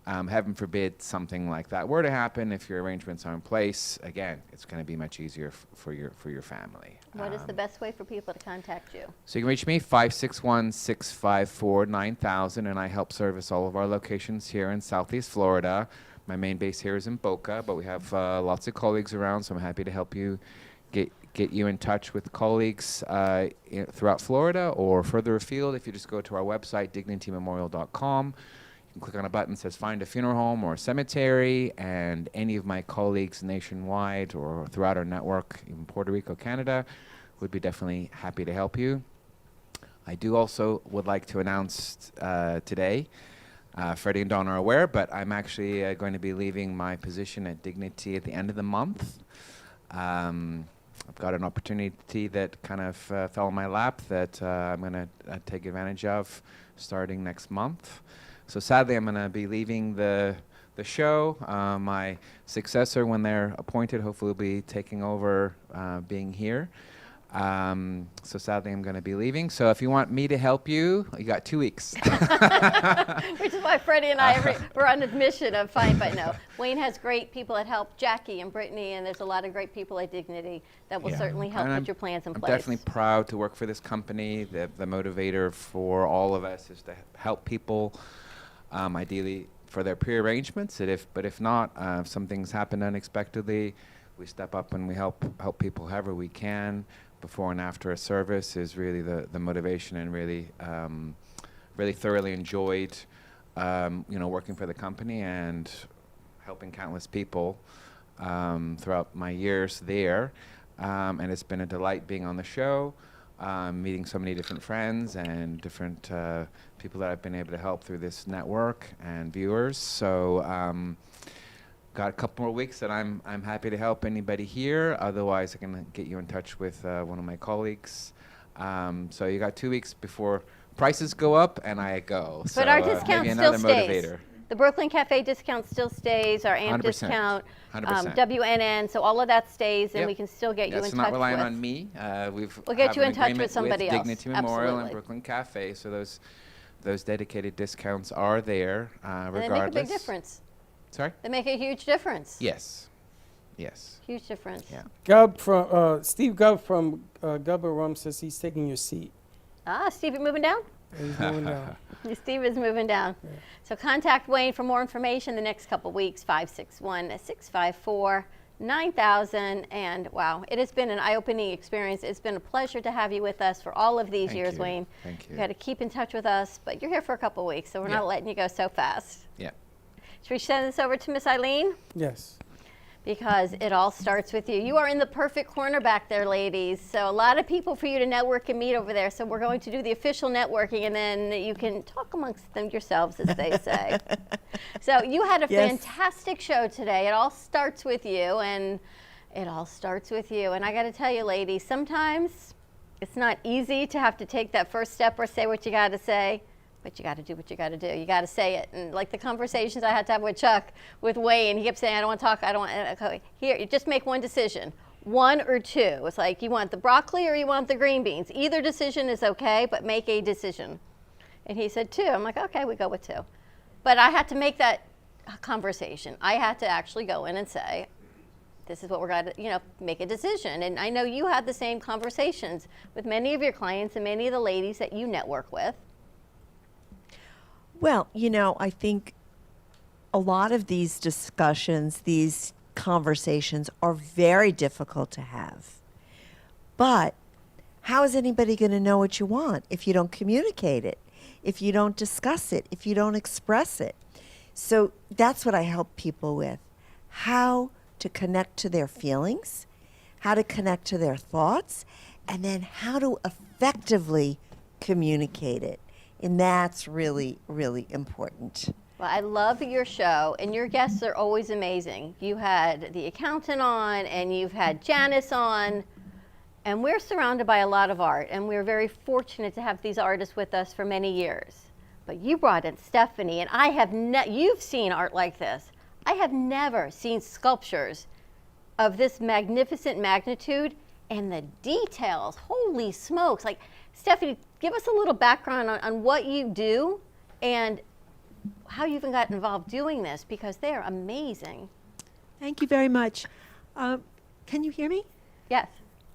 Heaven forbid something like that were to happen. If your arrangements are in place, again, it's going to be much easier for your family. What is the best way for people to contact you? So you can reach me, 561-654-9000, and I help service all of our locations here in Southeast Florida. My main base here is in Boca, but we have lots of colleagues around, so I'm happy to help you get you in touch with colleagues throughout Florida or further afield. If you just go to our website, dignitymemorial.com, you can click on a button that says Find a Funeral Home or a Cemetery, and any of my colleagues nationwide or throughout our network in Puerto Rico, Canada, would be definitely happy to help you. I do also would like to announce today, Freddie and Dawn are aware, but I'm actually going to be leaving my position at Dignity at the end of the month. I've got an opportunity that kind of fell in my lap that I'm going to take advantage of starting next month. So sadly, I'm going to be leaving the show. My successor, when they're appointed, hopefully will be taking over being here. So sadly, I'm going to be leaving. So if you want me to help you, you got 2 weeks. Which is why Freddie and I we're on this mission of fine, but no. Wayne has great people that help, Jackie and Brittany, and there's a lot of great people at Dignity that will certainly help put your plans in place. I'm definitely proud to work for this company. The motivator for all of us is to help people, ideally for their pre-arrangements. But if not, if some things happen unexpectedly, we step up and we help people however we can. Before and after a service is really the motivation, and really thoroughly enjoyed working for the company and helping countless people throughout my years there, and it's been a delight being on the show, meeting so many different friends and different people that I've been able to help through this network and viewers. So got a couple more weeks that I'm happy to help anybody here. Otherwise, I can get you in touch with one of my colleagues. So you got 2 weeks before prices go up and I go. But so, our discount maybe still another stays. Motivator. The Brooklyn Cafe discount still stays, our AMP 100%. discount, 100%. WNN, so all of that stays, and Yep. we can still get you in touch That's with. not relying on me. We'll get have you an in touch with agreement somebody else. Dignity Memorial Absolutely. and Brooklyn Cafe, so those dedicated discounts are there, And regardless. they make a big difference. Sorry? They make a huge difference. Yes. Yes. Huge difference. Yeah. Steve Gubb from Gubb and Rum says he's taking your seat. Ah, Steve, you moving down? He's moving down. Steve is moving down. So contact Wayne for more information the next couple weeks, 561-654-9000. And wow, it has been an eye-opening experience. It's been a pleasure to have you with us for all of these years, you. Wayne. Thank you. You got to keep in touch with us, but you're here for a couple weeks, so we're not letting you go so fast. Yeah. Should we send this over to Miss Eileen? Yes. Because it all starts with you. You are in the perfect corner back there, ladies. So a lot of people for you to network and meet over there. So we're going to do the official networking, and then you can talk amongst them yourselves, as they say. So you had a fantastic show today. It all starts with you, and it all starts with you. And I got to tell you, ladies, sometimes it's not easy to have to take that first step or say what you got to say. but you got to do what you got to do. You got to say it. And like the conversations I had to have with Chuck, with Wayne, he kept saying, I don't want to talk, I don't want, okay. Here, you just make one decision. 1 or 2. It's like, you want the broccoli or you want the green beans. Either decision is okay, but make a decision. And he said 2. I'm like, okay, we go with 2. But I had to make that conversation. I had to actually go in and say, this is what we're going to, make a decision. And I know you had the same conversations with many of your clients and many of the ladies that you network with. Well, I think a lot of these discussions, these conversations are very difficult to have. But how is anybody going to know what you want if you don't communicate it, if you don't discuss it, if you don't express it? So that's what I help people with. How to connect to their feelings, how to connect to their thoughts, and then how to effectively communicate it. And that's really, really important. Well, I love your show, and your guests are always amazing. You had the accountant on, and you've had Janice on, and we're surrounded by a lot of art, and we're very fortunate to have these artists with us for many years. But you brought in Stephanie, and I have you've seen art like this. I have never seen sculptures of this magnificent magnitude and the details. Holy smokes. Like, Stephanie, give us a little background on what you do and how you even got involved doing this, because they're amazing. Thank you very much. Can you hear me? Yes.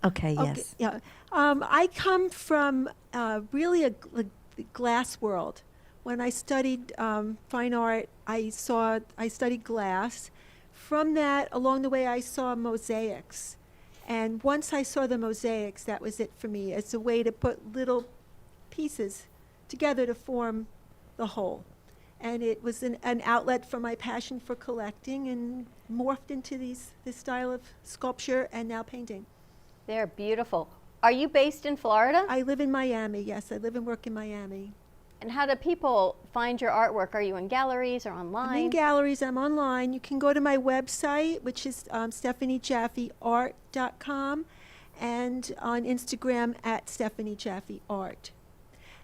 Okay, yes. Yeah. I come from really a glass world. When I studied fine art, I studied glass. From that, along the way, I saw mosaics. And once I saw the mosaics, that was it for me. It's a way to put little pieces together to form the whole. And it was an outlet for my passion for collecting, and morphed into this style of sculpture and now painting. They're beautiful. Are you based in Florida? I live in Miami, yes. I live and work in Miami. And how do people find your artwork? Are you in galleries or online? I'm in galleries. I'm online. You can go to my website, which is StephanieJaffeArt.com, and on Instagram at StephanieJaffeArt.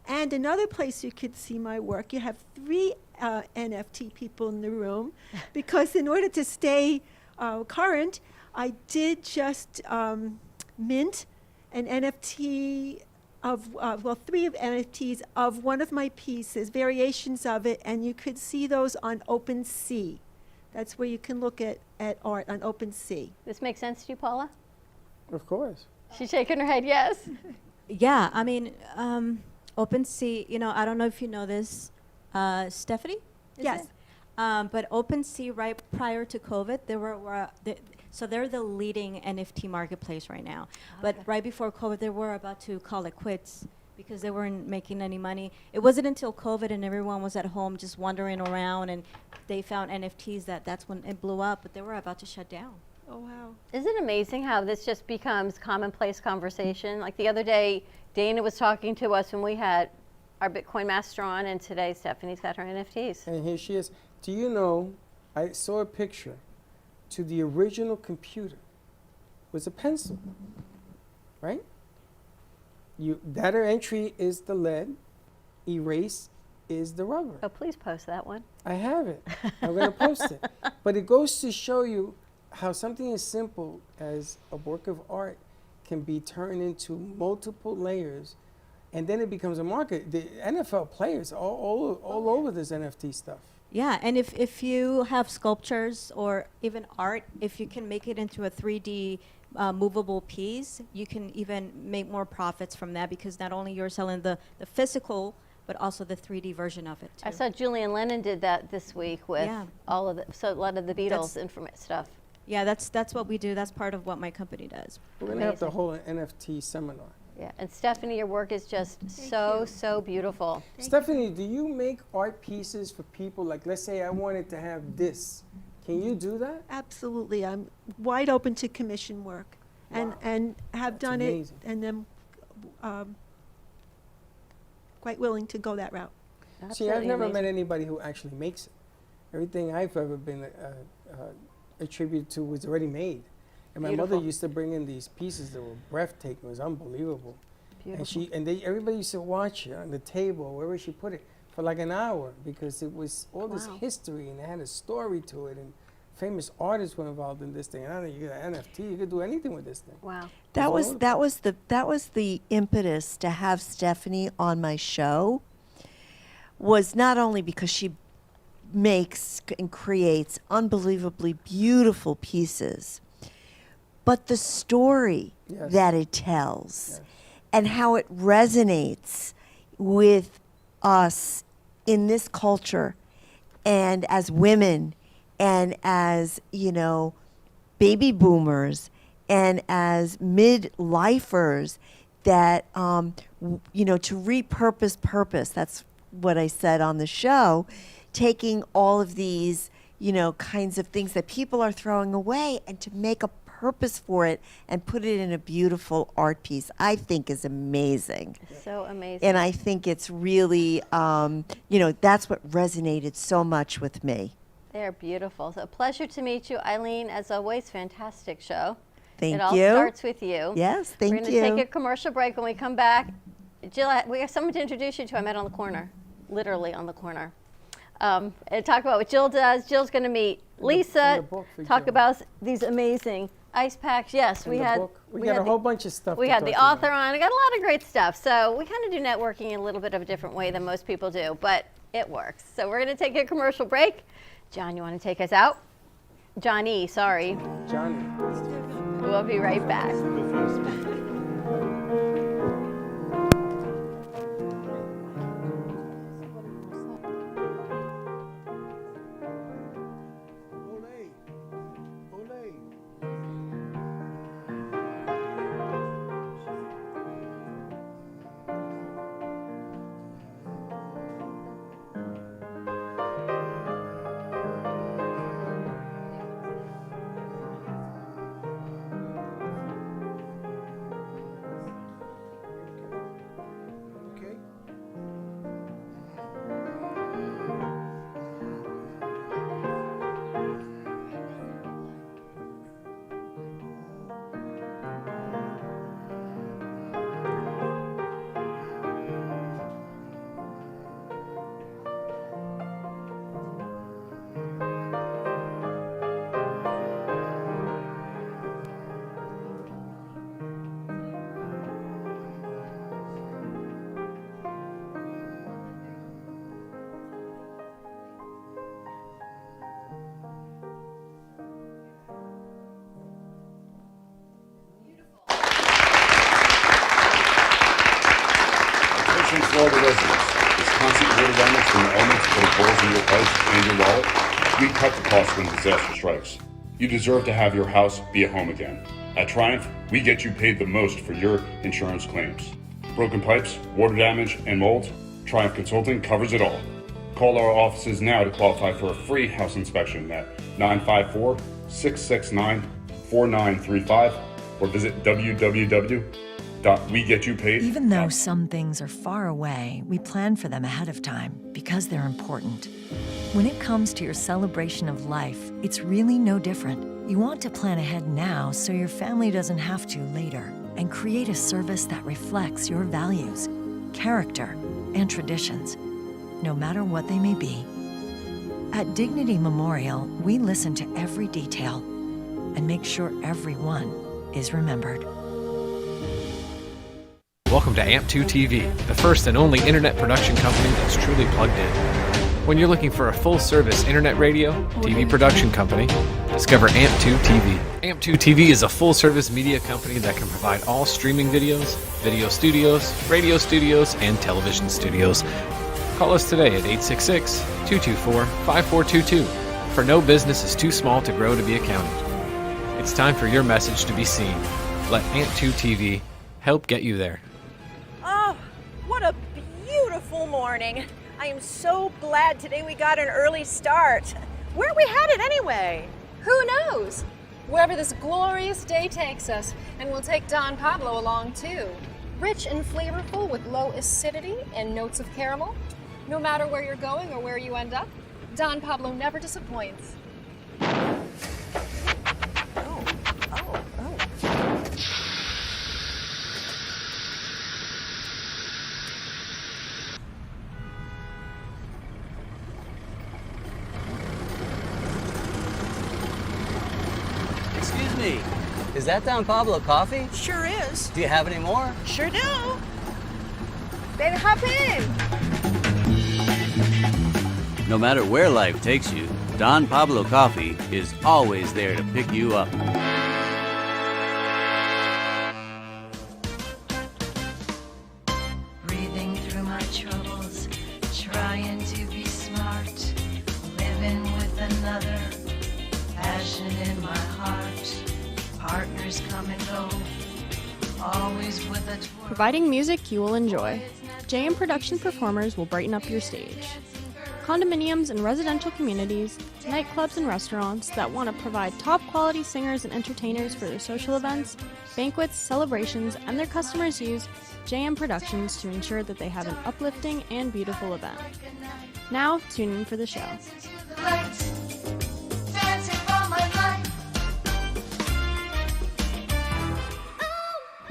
And another place you could see my work, you have 3 NFT people in the room, because in order to stay current, I did just mint an NFT of, 3 of NFTs of one of my pieces, variations of it, and you could see those on OpenSea. That's where you can look at art on OpenSea. This makes sense to you, Paula? Of course. She's shaking her head, yes. Yeah, I mean, OpenSea, I don't know if you know this, Stephanie? Yes. But OpenSea, right prior to COVID, so they're the leading NFT marketplace right now. But right before COVID, they were about to call it quits because they weren't making any money. It wasn't until COVID and everyone was at home just wandering around and they found NFTs that's when it blew up, but they were about to shut down. Oh, wow. Isn't it amazing how this just becomes commonplace conversation? Like the other day, Dana was talking to us when we had our Bitcoin master on, and today Stephanie's got her NFTs. And here she is. Do you know, I saw a picture. To the original computer was a pencil, right? Data entry is the lead, erase is the rubber. Oh, please post that one. I have it. I'm going to post it. But it goes to show you how something as simple as a work of art can be turned into multiple layers, and then it becomes a market. The NFL players all over this NFT stuff. Yeah, and if you have sculptures or even art, if you can make it into a 3D movable piece, you can even make more profits from that, because not only you're selling the physical, but also the 3D version of it too. I saw Julian Lennon did that this week with all of the, so a lot of the Beatles stuff. Yeah, that's what we do. That's part of what my company does. We're going to have the whole NFT seminar. Yeah, and Stephanie, your work is just so beautiful. Stephanie, do you make art pieces for people? Like, let's say I wanted to have this. Can you do that? Absolutely. I'm wide open to commission work, and have done amazing. it, and I'm quite willing to go that route. See, I've never met anybody who actually makes it. Everything I've ever been attributed to was already made. And my mother used to bring in these pieces that were breathtaking. It was unbelievable. Beautiful. And everybody used to watch it on the table, wherever she put it, for like an hour because it was all this history and it had a story to it and famous artists were involved in this thing. And I think you got an NFT, you could do anything with this thing. Wow. That was the impetus to have Stephanie on my show. Was not only because she makes and creates unbelievably beautiful pieces, but the story that it tells and how it resonates with us in this culture and as women and as, you know, baby boomers and as midlifers that, you know, to repurpose purpose. That's what I said on the show, taking all of these, you know, kinds of things that people are throwing away and to make a purpose for it and put it in a beautiful art piece, I think is amazing. So amazing. And I think it's really, you know, that's what resonated so much with me. They're beautiful. So a pleasure to meet you, Eileen. As always, fantastic show. Thank it all you. starts with you. Yes, thank We're going to take a commercial break. When we come back, Jill, we have someone to introduce you to. I met on the corner, literally on the corner. And talk about what Jill does. Jill's going to meet Lisa, talk about these amazing ice packs. Yes, we had a whole bunch of stuff. We had the author on. I got a lot of great stuff. So we kind of do networking in a little bit of a different way than most people do, but it works. So we're going to take a commercial break. John, you want to take us out? Johnny, sorry. Johnny. We'll be right back. Florida residents, this constant water damage from the elements put holes in your pipes and your wallet, we cut the cost when disaster strikes. You deserve to have your house be a home again. At Triumph, we get you paid the most for your insurance claims. Broken pipes, water damage, and mold, Triumph Consulting covers it all. Call our offices now to qualify for a free house inspection at 954-669-4935 or visit www.wegetYouPaid. Even though some things are far away, we plan for them ahead of time because they're important. When it comes to your celebration of life, it's really no different. You want to plan ahead now so your family doesn't have to later, and create a service that reflects your values, character, and traditions, no matter what they may be. At Dignity Memorial, we listen to every detail and make sure everyone is remembered. Welcome to AMP2 TV, the first and only internet production company that's truly plugged in. When you're looking for a full-service internet radio, TV production company, discover AMP2 TV. AMP2 TV is a full-service media company that can provide all streaming videos, video studios, radio studios, and television studios. Call us today at 866-224-5422, for no business is too small to grow to be accounted. It's time for your message to be seen. Let AMP2 TV help get you there. Oh, what a beautiful morning. I am so glad today we got an early start. Where are we headed anyway? Who knows? Wherever this glorious day takes us, and we'll take Don Pablo along too. Rich and flavorful with low acidity and notes of caramel. No matter where you're going or where you end up, Don Pablo never disappoints. Is that Don Pablo coffee? Sure is. Do you have any more? Sure do. Baby, hop in. No matter where life takes you, Don Pablo Coffee is always there to pick you up. Breathing through my troubles, trying to be smart, living with another, passion in my heart, partners come and go, always with a twirl. Providing music you will enjoy. JM Production performers will brighten up your stage. Condominiums and residential communities, nightclubs and restaurants that want to provide top quality singers and entertainers for their social events, banquets, celebrations, and their customers use JM Productions to ensure that they have an uplifting and beautiful event. Now, tune in for the show.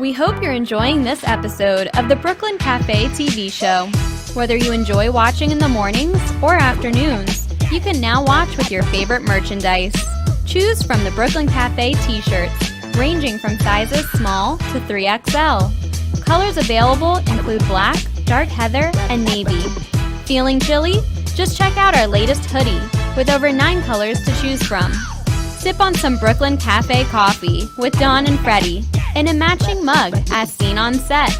We hope you're enjoying this episode of the Brooklyn Café TV show. Whether you enjoy watching in the mornings or afternoons, you can now watch with your favorite merchandise. Choose from the Brooklyn Café t-shirts, ranging from sizes small to 3XL. Colors available include black, dark heather, and navy. Feeling chilly? Just check out our latest hoodie with over 9 colors to choose from. Sip on some Brooklyn Café coffee with Dawn and Freddie in a matching mug as seen on set.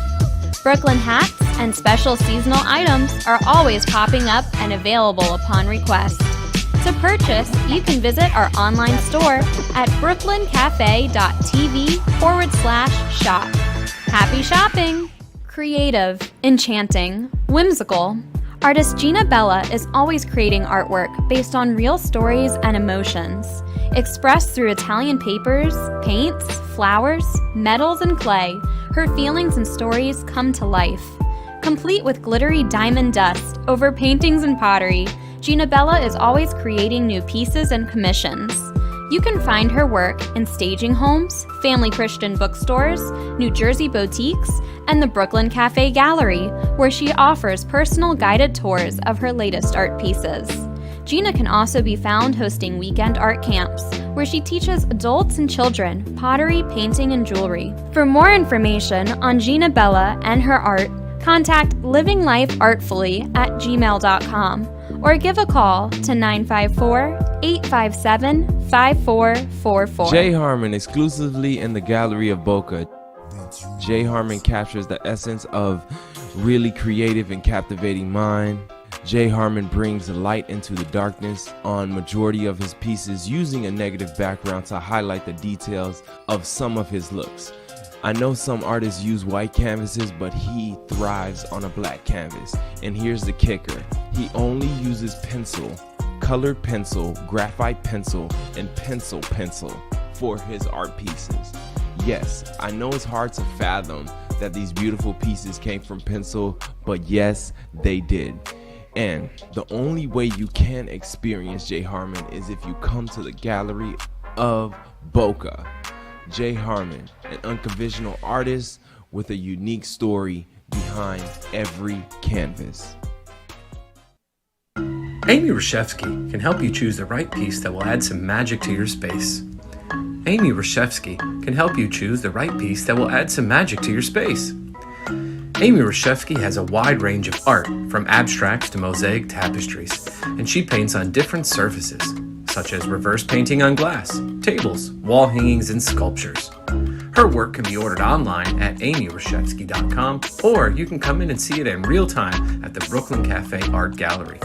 Brooklyn hats and special seasonal items are always popping up and available upon request. To purchase, you can visit our online store at brooklyncafe.tv/shop. Happy shopping! Creative, enchanting, whimsical. Artist Gina Bella is always creating artwork based on real stories and emotions, expressed through Italian papers, paints, flowers, metals, and clay. Her feelings and stories come to life. Complete with glittery diamond dust over paintings and pottery, Gina Bella is always creating new pieces and commissions. You can find her work in staging homes, family Christian bookstores, New Jersey boutiques, and the Brooklyn Café Gallery, where she offers personal guided tours of her latest art pieces. Gina can also be found hosting weekend art camps, where she teaches adults and children pottery, painting, and jewelry. For more information on Gina Bella and her art, contact livinglifeartfully@gmail.com or give a call to 954-857-5444. Jay Harmon exclusively in the Gallery of Boca. Jay Harmon captures the essence of really creative and captivating mind. Jay Harmon brings light into the darkness on majority of his pieces, using a negative background to highlight the details of some of his looks. I know some artists use white canvases, but he thrives on a black canvas. And here's the kicker. He only uses pencil, colored pencil, graphite pencil, and pencil for his art pieces. Yes, I know it's hard to fathom that these beautiful pieces came from pencil, but yes, they did. And the only way you can experience Jay Harmon is if you come to the Gallery of Boca. Jay Harmon, an unconventional artist with a unique story behind every canvas. Amy Reshevsky can help you choose the right piece that will add some magic to your space. Amy Reshevsky can help you choose the right piece that will add some magic to your space. Amy Reshevsky has a wide range of art, from abstracts to mosaic tapestries, and she paints on different surfaces, such as reverse painting on glass, tables, wall hangings, and sculptures. Her work can be ordered online at amyreshevsky.com, or you can come in and see it in real time at the Brooklyn Café Art Gallery.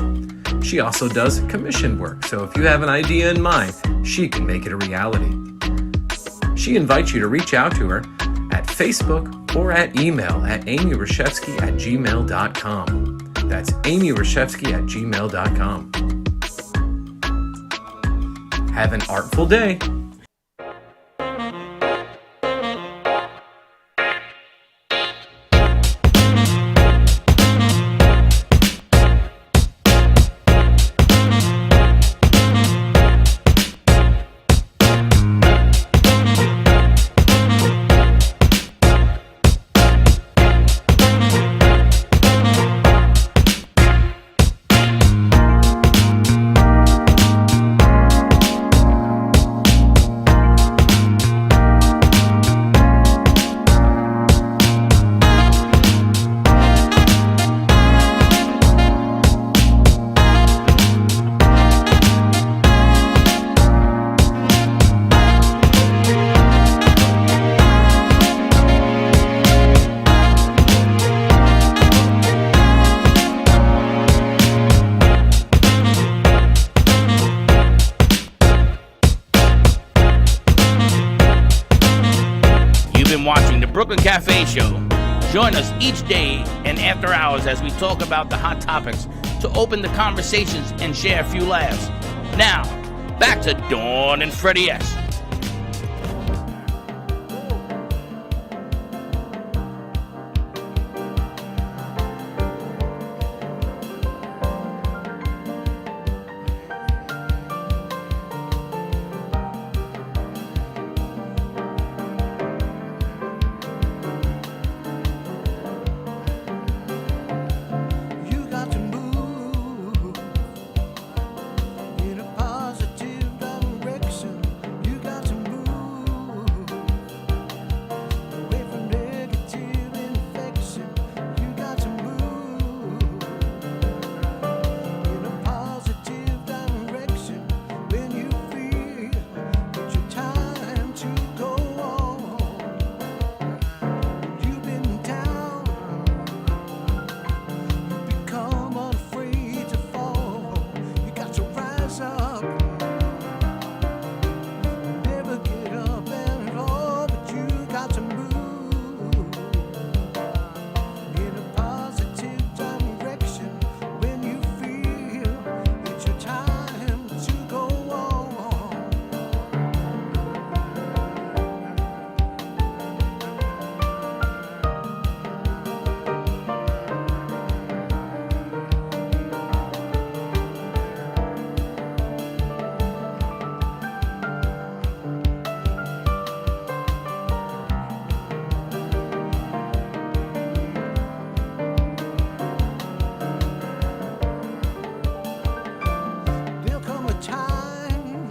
She also does commissioned work, so if you have an idea in mind, she can make it a reality. She invites you to reach out to her at Facebook or at email at amyreshevsky@gmail.com. That's amyreshevsky@gmail.com. Have an artful day. Brooklyn Café Show. Join us each day and after hours as we talk about the hot topics to open the conversations and share a few laughs. Now, back to Dawn and Freddie S. You got to move in a positive direction. You got to move away from negative infection. You got to move in a positive direction when you feel it's your time to go on. You've been down, become unafraid to fall. You got to rise up, never get up at all. But you got to move in a positive direction when you feel it's your time to go on. There'll come a time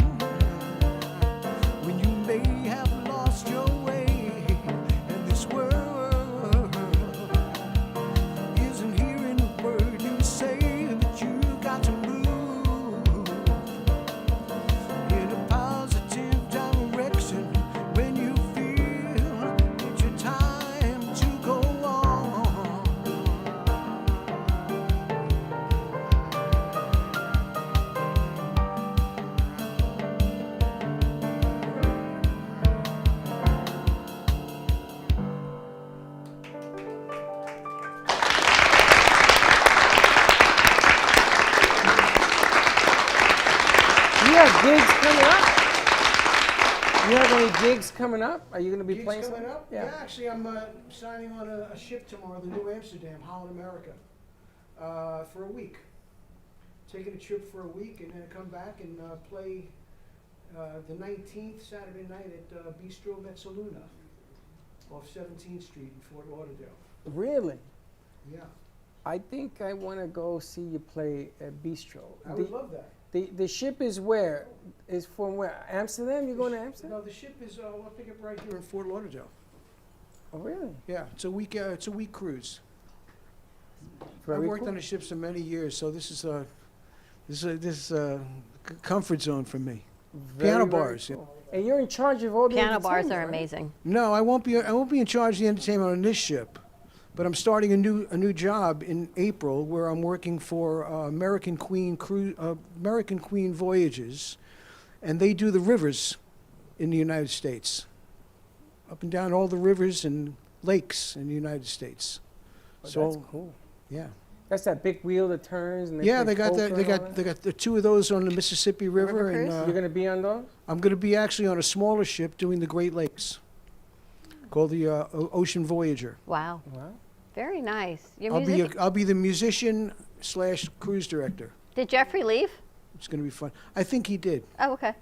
when you may have lost your way, and this world isn't hearing a word you say. But you got to move in a positive direction when you feel it's your time to go on. You have gigs coming up? You have any gigs coming up? Are you going to be Gigs playing coming something? up? Yeah, actually, I'm signing on a ship tomorrow, the New Amsterdam, Holland, America, for a week. Taking a trip for a week and then come back and play the 19th Saturday night at Bistro Mezzaluna off 17th Street in Fort Lauderdale. Really? Yeah, I think I want to go see you play at Bistro. I would love that. The ship is where? Is from where? Amsterdam? You going to Amsterdam? No, the ship is I'll pick up right here in Fort Lauderdale. Oh, really? Yeah, it's a week. It's a week cruise. Very I've worked cool. on the ships for many years, so this is a comfort zone for me. Piano Very bars. cool. And you're in charge of all the Piano bars entertainment, are right? amazing. No, I won't be in charge of the entertainment on this ship, but I'm starting a new job in April where I'm working for American Queen Voyages, and they do the rivers in the United States, up and down all the rivers and lakes in the United States. Oh, So that's cool. yeah. That's that big wheel that turns. And Yeah, play they got poker that. They and all got they got the two of those on the Mississippi River, and You're gonna be on those? I'm going to be actually on a smaller ship doing the Great Lakes, called the Ocean Voyager. Wow. Wow. Very nice. Your I'll music. I'll be the musician / cruise director. Did Jeffrey leave? It's going to be fun. I think he did. Oh, okay.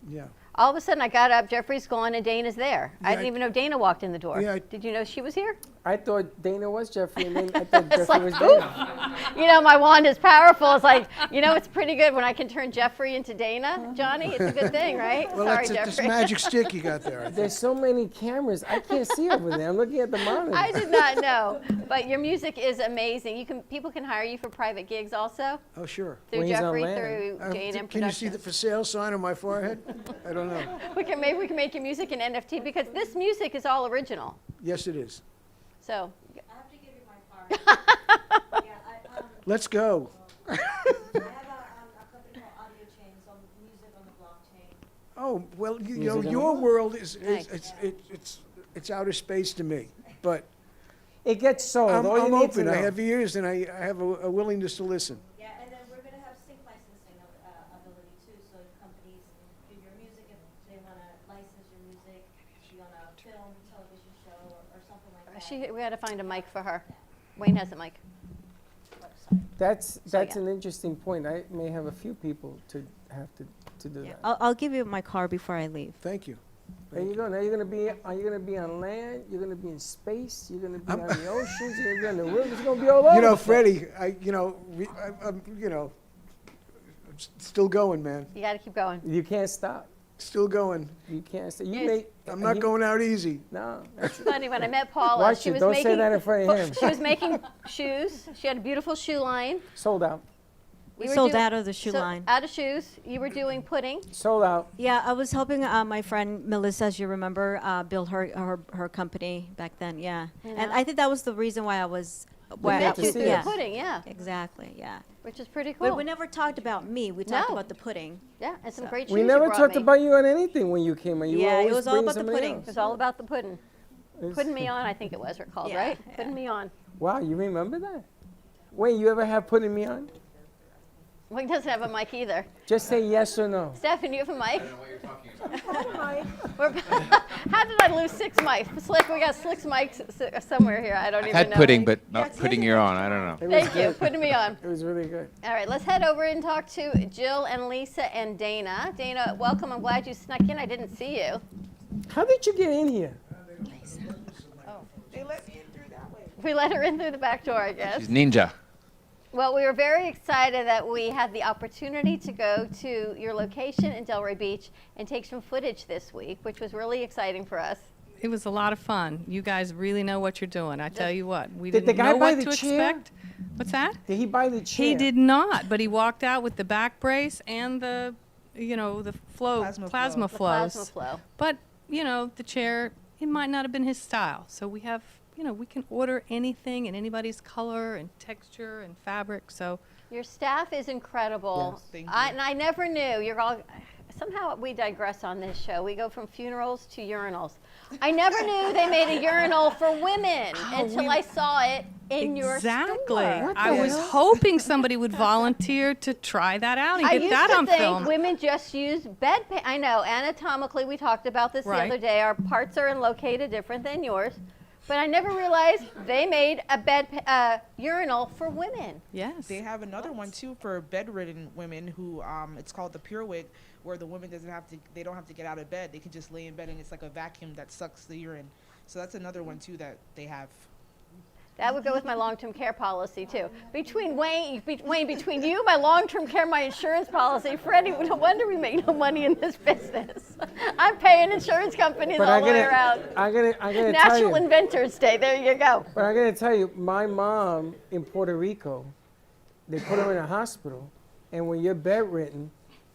Yeah. All of a sudden, I got up. Jeffrey's gone, and Dana's there. I Yeah, didn't even know Dana walked in the door. Yeah, Did you know she was here? I thought Dana was Jeffrey, and then I thought It's Jeffrey like, was oof. Dana. You know, my wand is powerful. It's like, you know, it's pretty good when I can turn Jeffrey into Dana. Johnny, it's a good thing, right? Well, Sorry, that's this Jeffrey. magic stick you got there. I think. There's so many cameras. I can't see over there. I'm looking at the monitor. I did not know, but your music is amazing. People can hire you for private gigs also Oh, sure. through Jeffrey, through J&M Can you see the Productions. for sale sign on my forehead? I don't know. Maybe we can make your music an NFT because this music is all original. Yes, it is. So Let's go. Oh well, you know, Music on your the world is Nice. it's outer space to me. but It gets sold. I'm All you need to open. I know. have ears and I have a willingness to listen. Yeah, and then we're going to have sync licensing ability too. So if companies do your music, if they want to license your music, be on a film, television show, or something like that. We got to find a mic for her. Wayne has a mic. That's yeah. an interesting point. I may have a few people to have to do that. I'll give you my car before I leave. Thank you. There you go. Now you're gonna be. Are you gonna be on land? You're gonna be in space. You're gonna be on the oceans. You're gonna be on the rivers. It's gonna be all over. You know, the place. Freddie, I'm still going, man. You got to keep going. You can't stop. Still going. You can't stop. I'm not going out easy. No. It's funny, when I met Paula, Watch she it. was Don't making say that in front of him. She was making shoes. She had a beautiful shoe line. Sold out. We were sold doing- out of the shoe line. Out of shoes. You were doing pudding. Sold out. Yeah, I was helping my friend Melissa, as you remember, build her company back then. Yeah, and Yeah. I think that was the reason why I was. We met you through the pudding, yeah. Exactly, yeah. Which is pretty cool. But we never talked about me. We talked No. about the pudding. Yeah, and some great shoes We you never brought talked me. about you on anything when you came in. You Yeah, it always was all bring about the somebody pudding. It else. was all about the pudding. It's- Putting me on, I think it was called, Yeah, right? Putting me on. Wow, you remember that? Wait, you ever have putting me on? Wayne doesn't have a mic either. Just say yes or no. Stefan, you have a mic? I don't know what you're talking about. How did I lose 6 mics? Slick, we got 6 mics somewhere here. I don't even Had know. pudding, but not putting you on. I don't know. Thank you, putting me on. It was really good. All right, let's head over and talk to Jill and Lisa and Dana. Dana, welcome. I'm glad you snuck in. I didn't see you. How did you get in here? They let me in through that way. We let her in through the back door, I guess. She's ninja. Well, we were very excited that we had the opportunity to go to your location in Delray Beach and take some footage this week, which was really exciting for us. It was a lot of fun. You guys really know what you're doing. I tell you what, we Did the didn't guy know buy what the to chair? expect. What's that? Did he buy the chair? He did not, but he walked out with the back brace and the, the plasma The flows. plasma flow. But, the chair, it might not have been his style. So we have, we can order anything in anybody's color and texture and fabric. So Your staff is incredible. Yes. Thank And I never knew. You're all. Somehow we digress on this show. We go from funerals to urinals. I never knew they made a urinal for women until I saw it in your Exactly. store. I was hoping somebody would volunteer to try that out and I get used that to on think film. women just use bedpan. I know, anatomically, we talked about this the Right. other day. Our parts are located different than yours. But I never realized they made a urinal for women. Yes. They have another one too for bedridden women who it's called the Pure Wig, where the woman they don't have to get out of bed. They can just lay in bed and it's like a vacuum that sucks the urine. So that's another one too that they have. That would go with my long-term care policy too. Between between you, my long-term care, my insurance policy, Freddie, no wonder we make no money in this business. I'm paying insurance companies all the way around. I gotta tell you. National Inventors Day. There you go. But I gotta tell you, my mom in Puerto Rico, they put her in a hospital, and when you're bedridden,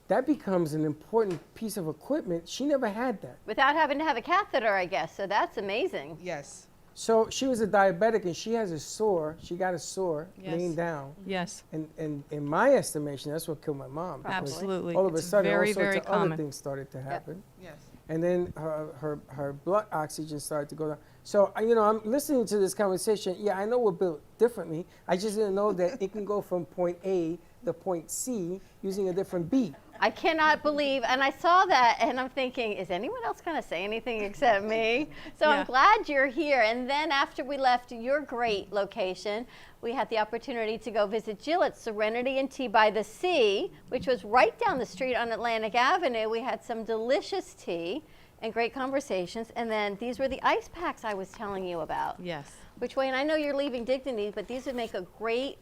that becomes an important piece of equipment. She never had that. Without having to have a catheter, I guess. So that's amazing. Yes. So she was a diabetic, and she has a sore. She got a sore Yes. laying down. Yes. And in my estimation, that's what killed my mom. because Absolutely. All of a It's sudden, very, all sorts very of other common. things started to happen. Yes. And then her blood oxygen started to go down. So, I'm listening to this conversation. Yeah, I know we're built differently. I just didn't know that it can go from point A to point C using a different beat. I cannot believe, and I saw that, and I'm thinking, is anyone else going to say anything except me? So Yeah. I'm glad you're here. And then after we left your great location, we had the opportunity to go visit Jill at Serenity and Tea by the Sea, which was right down the street on Atlantic Avenue. We had some delicious tea and great conversations. And then these were the ice packs I was telling you about. Yes. Which, Wayne, I know you're leaving Dignity, but these would make a great,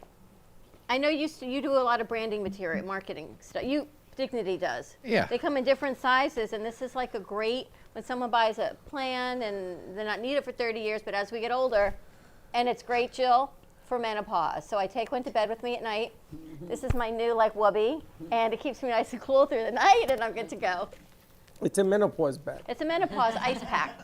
I know you do a lot of branding material, marketing stuff. Dignity does. Yeah. They come in different sizes, and this is like a great, when someone buys a plan and they're not need it for 30 years, but as we get older, and it's great, Jill, for menopause. So I take one to bed with me at night. This is my new wubby, and it keeps me nice and cool through the night, and I'm good to go. It's a menopause bag. It's a menopause ice pack.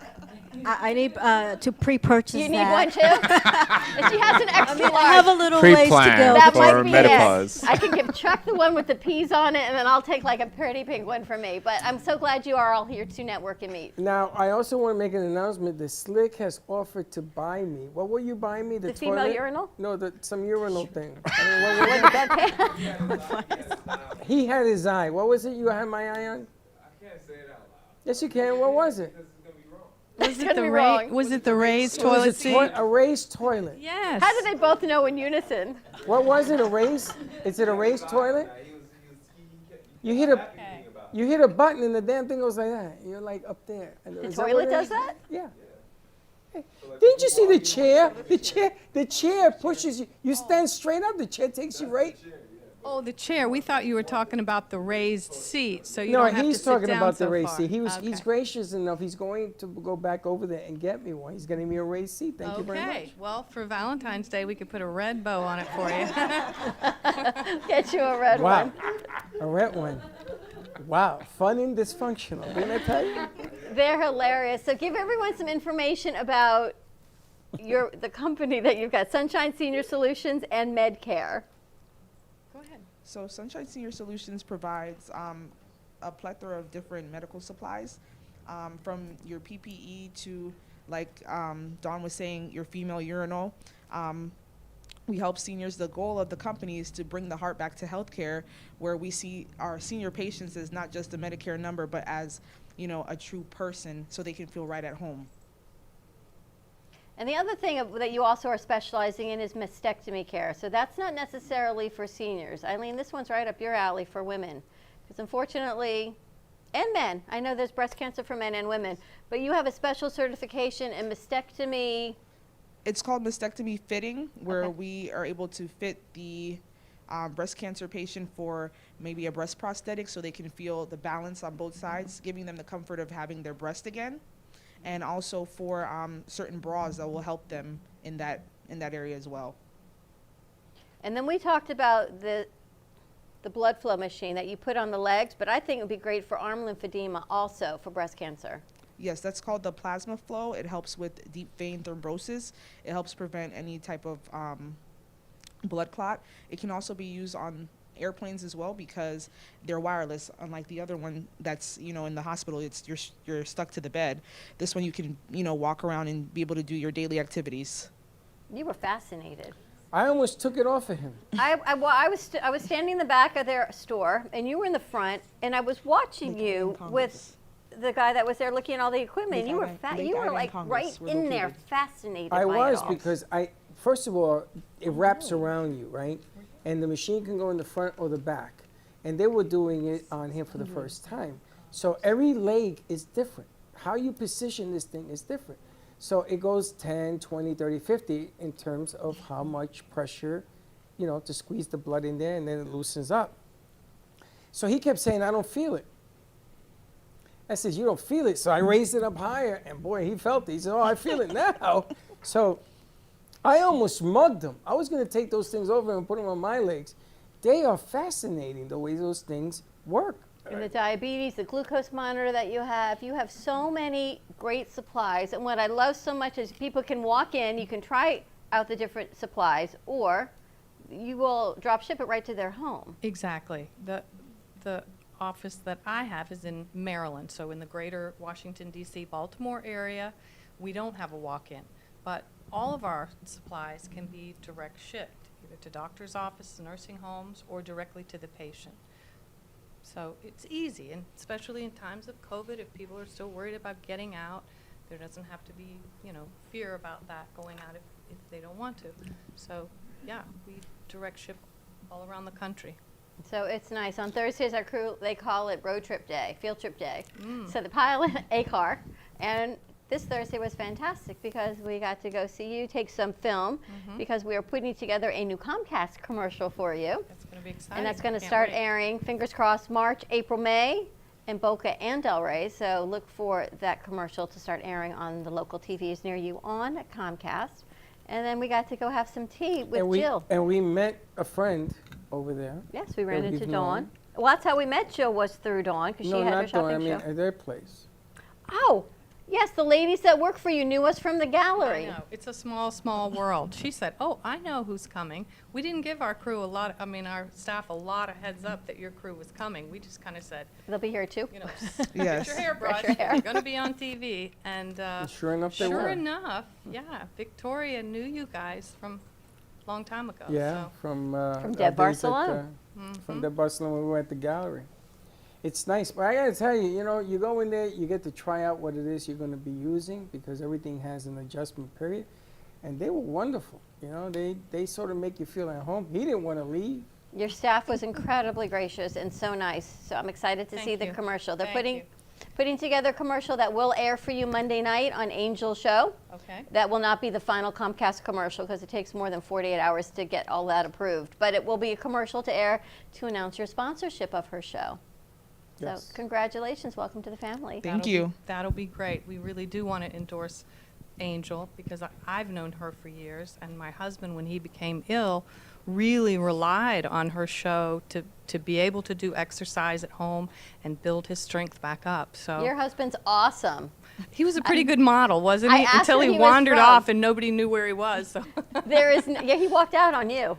I need to pre-purchase You need that. one too? And she has an extra large. I have a little ways to Pre-plan go. That for might be menopause. it. I can give Chuck the one with the peas on it, and then I'll take like a pretty pink one for me. But I'm so glad you are all here to network and meet. Now, I also want to make an announcement. The Slick has offered to buy me. What will you buy me? The female toilet? urinal? No, some urinal thing. I mean, he had his eye. What was it you had my eye on? I can't say it out loud. Yes, you can. What was it? Was it the raised toilet seat? A raised toilet. Yes. How do they both know in unison? What was it? A raised? Is it a raised toilet? You hit a button and the damn thing goes like that. You're like up there. The toilet does that? Yeah. Hey, didn't you see the chair? The chair pushes you. You stand straight up. The chair takes you right. Oh, the chair. We thought you were talking about the raised seat, so you don't have to he's sit talking down about the so raised far. seat. He's Okay. gracious enough. He's going to go back over there and get me one. He's getting me a raised seat. Thank you very much. Okay. Well, for Valentine's Day, we could put a red bow on it for you. Get you a red Wow. one. A red one. Wow. Fun and dysfunctional. Didn't I tell you? They're hilarious. So give everyone some information about the company that you've got, Sunshine Senior Solutions and MedCare. So Sunshine Senior Solutions provides a plethora of different medical supplies, from your PPE to, like Dawn was saying, your female urinal. We help seniors. The goal of the company is to bring the heart back to healthcare, where we see our senior patients as not just a Medicare number, but as, a true person, so they can feel right at home. And the other thing that you also are specializing in is mastectomy care. So that's not necessarily for seniors. Eileen, this one's right up your alley for women. Because unfortunately, and men, I know there's breast cancer for men and women, but you have a special certification in mastectomy. It's called mastectomy fitting, where we are able to fit the breast cancer patient for maybe a breast prosthetic so they can feel the balance on both sides, giving them the comfort of having their breast again. And also for certain bras that will help them in that area as well. And then we talked about the blood flow machine that you put on the legs, but I think it would be great for arm lymphedema also for breast cancer. Yes, that's called the plasma flow. It helps with deep vein thrombosis. It helps prevent any type of blood clot. It can also be used on airplanes as well because they're wireless, unlike the other one that's in the hospital. It's you're stuck to the bed. This one you can walk around and be able to do your daily activities. You were fascinated. I almost took it off of him. I was standing in the back of their store and you were in the front, and I was watching you with the guy that was there looking at all the equipment, and you were like right in there, fascinated by it all. Because first of all, it wraps around you, right? And the machine can go in the front or the back. And they were doing it on him for the first time. So every leg is different. How you position this thing is different. So it goes 10, 20, 30, 50 in terms of how much pressure, to squeeze the blood in there, and then it loosens up. So he kept saying, I don't feel it. I said, you don't feel it? So I raised it up higher, and boy, he felt it. He said, oh, I feel it now. So I almost mugged him. I was going to take those things over and put them on my legs. They are fascinating, the way those things work. And the diabetes, the glucose monitor that you have so many great supplies. And what I love so much is people can walk in, you can try out the different supplies, or you will drop ship it right to their home. Exactly. The office that I have is in Maryland, so in the greater Washington, D.C., Baltimore area, we don't have a walk-in. But all of our supplies can be direct shipped, either to doctor's offices, nursing homes, or directly to the patient. So it's easy, and especially in times of COVID, if people are still worried about getting out, there doesn't have to be, fear about that going out if they don't want to. So, yeah, we direct ship all around the country. So it's nice. On Thursdays, our crew, they call it road trip day, field trip day. So they pile in a car, and this Thursday was fantastic because we got to go see you take some film because we are putting together a new Comcast commercial for you. That's going to be exciting. And that's going to start airing, fingers crossed, March, April, May in Boca and Delray. So look for that commercial to start airing on the local TVs near you on Comcast. And then we got to go have some tea with Jill. And we met a friend over there. Yes, we ran into Dawn. Well, that's how we met Jill, was through Dawn because she had her shopping show. No, not Dawn, I mean at their place. Oh, Yes, the ladies that work for you knew us from the gallery. I know. It's a small, small world. She said, oh, I know who's coming. We didn't give our crew our staff a lot of heads up that your crew was coming. We just kind of said, they'll be here too. You know, Yes. get your hair brushed. Brush your hair. You're going to be on TV. And sure enough, they sure were. enough, yeah, Victoria knew you guys from a long time ago. Yeah, so. from From our Deb days at, Barcelona. From Deb Barcelona when we were at the gallery. It's nice, but I gotta tell you, you go in there, you get to try out what it is you're gonna be using because everything has an adjustment period, and they were wonderful. They sort of make you feel at home. He didn't want to leave. Your staff was incredibly gracious and so nice. So I'm excited to Thank see the you. commercial. They're Thank you. putting together a commercial that will air for you Monday night on Angel Show. Okay. That will not be the final Comcast commercial because it takes more than 48 hours to get all that approved. But it will be a commercial to air to announce your sponsorship of her show. Yes. So congratulations. Welcome to the family. Thank you. That'll be great. We really do want to endorse Angel because I've known her for years, and my husband, when he became ill, really relied on her show to be able to do exercise at home and build his strength back up. So Your husband's awesome. he was a pretty good model, wasn't I he? asked Until where he he was wandered from. off and nobody knew where he was. So. Yeah, he walked out on you.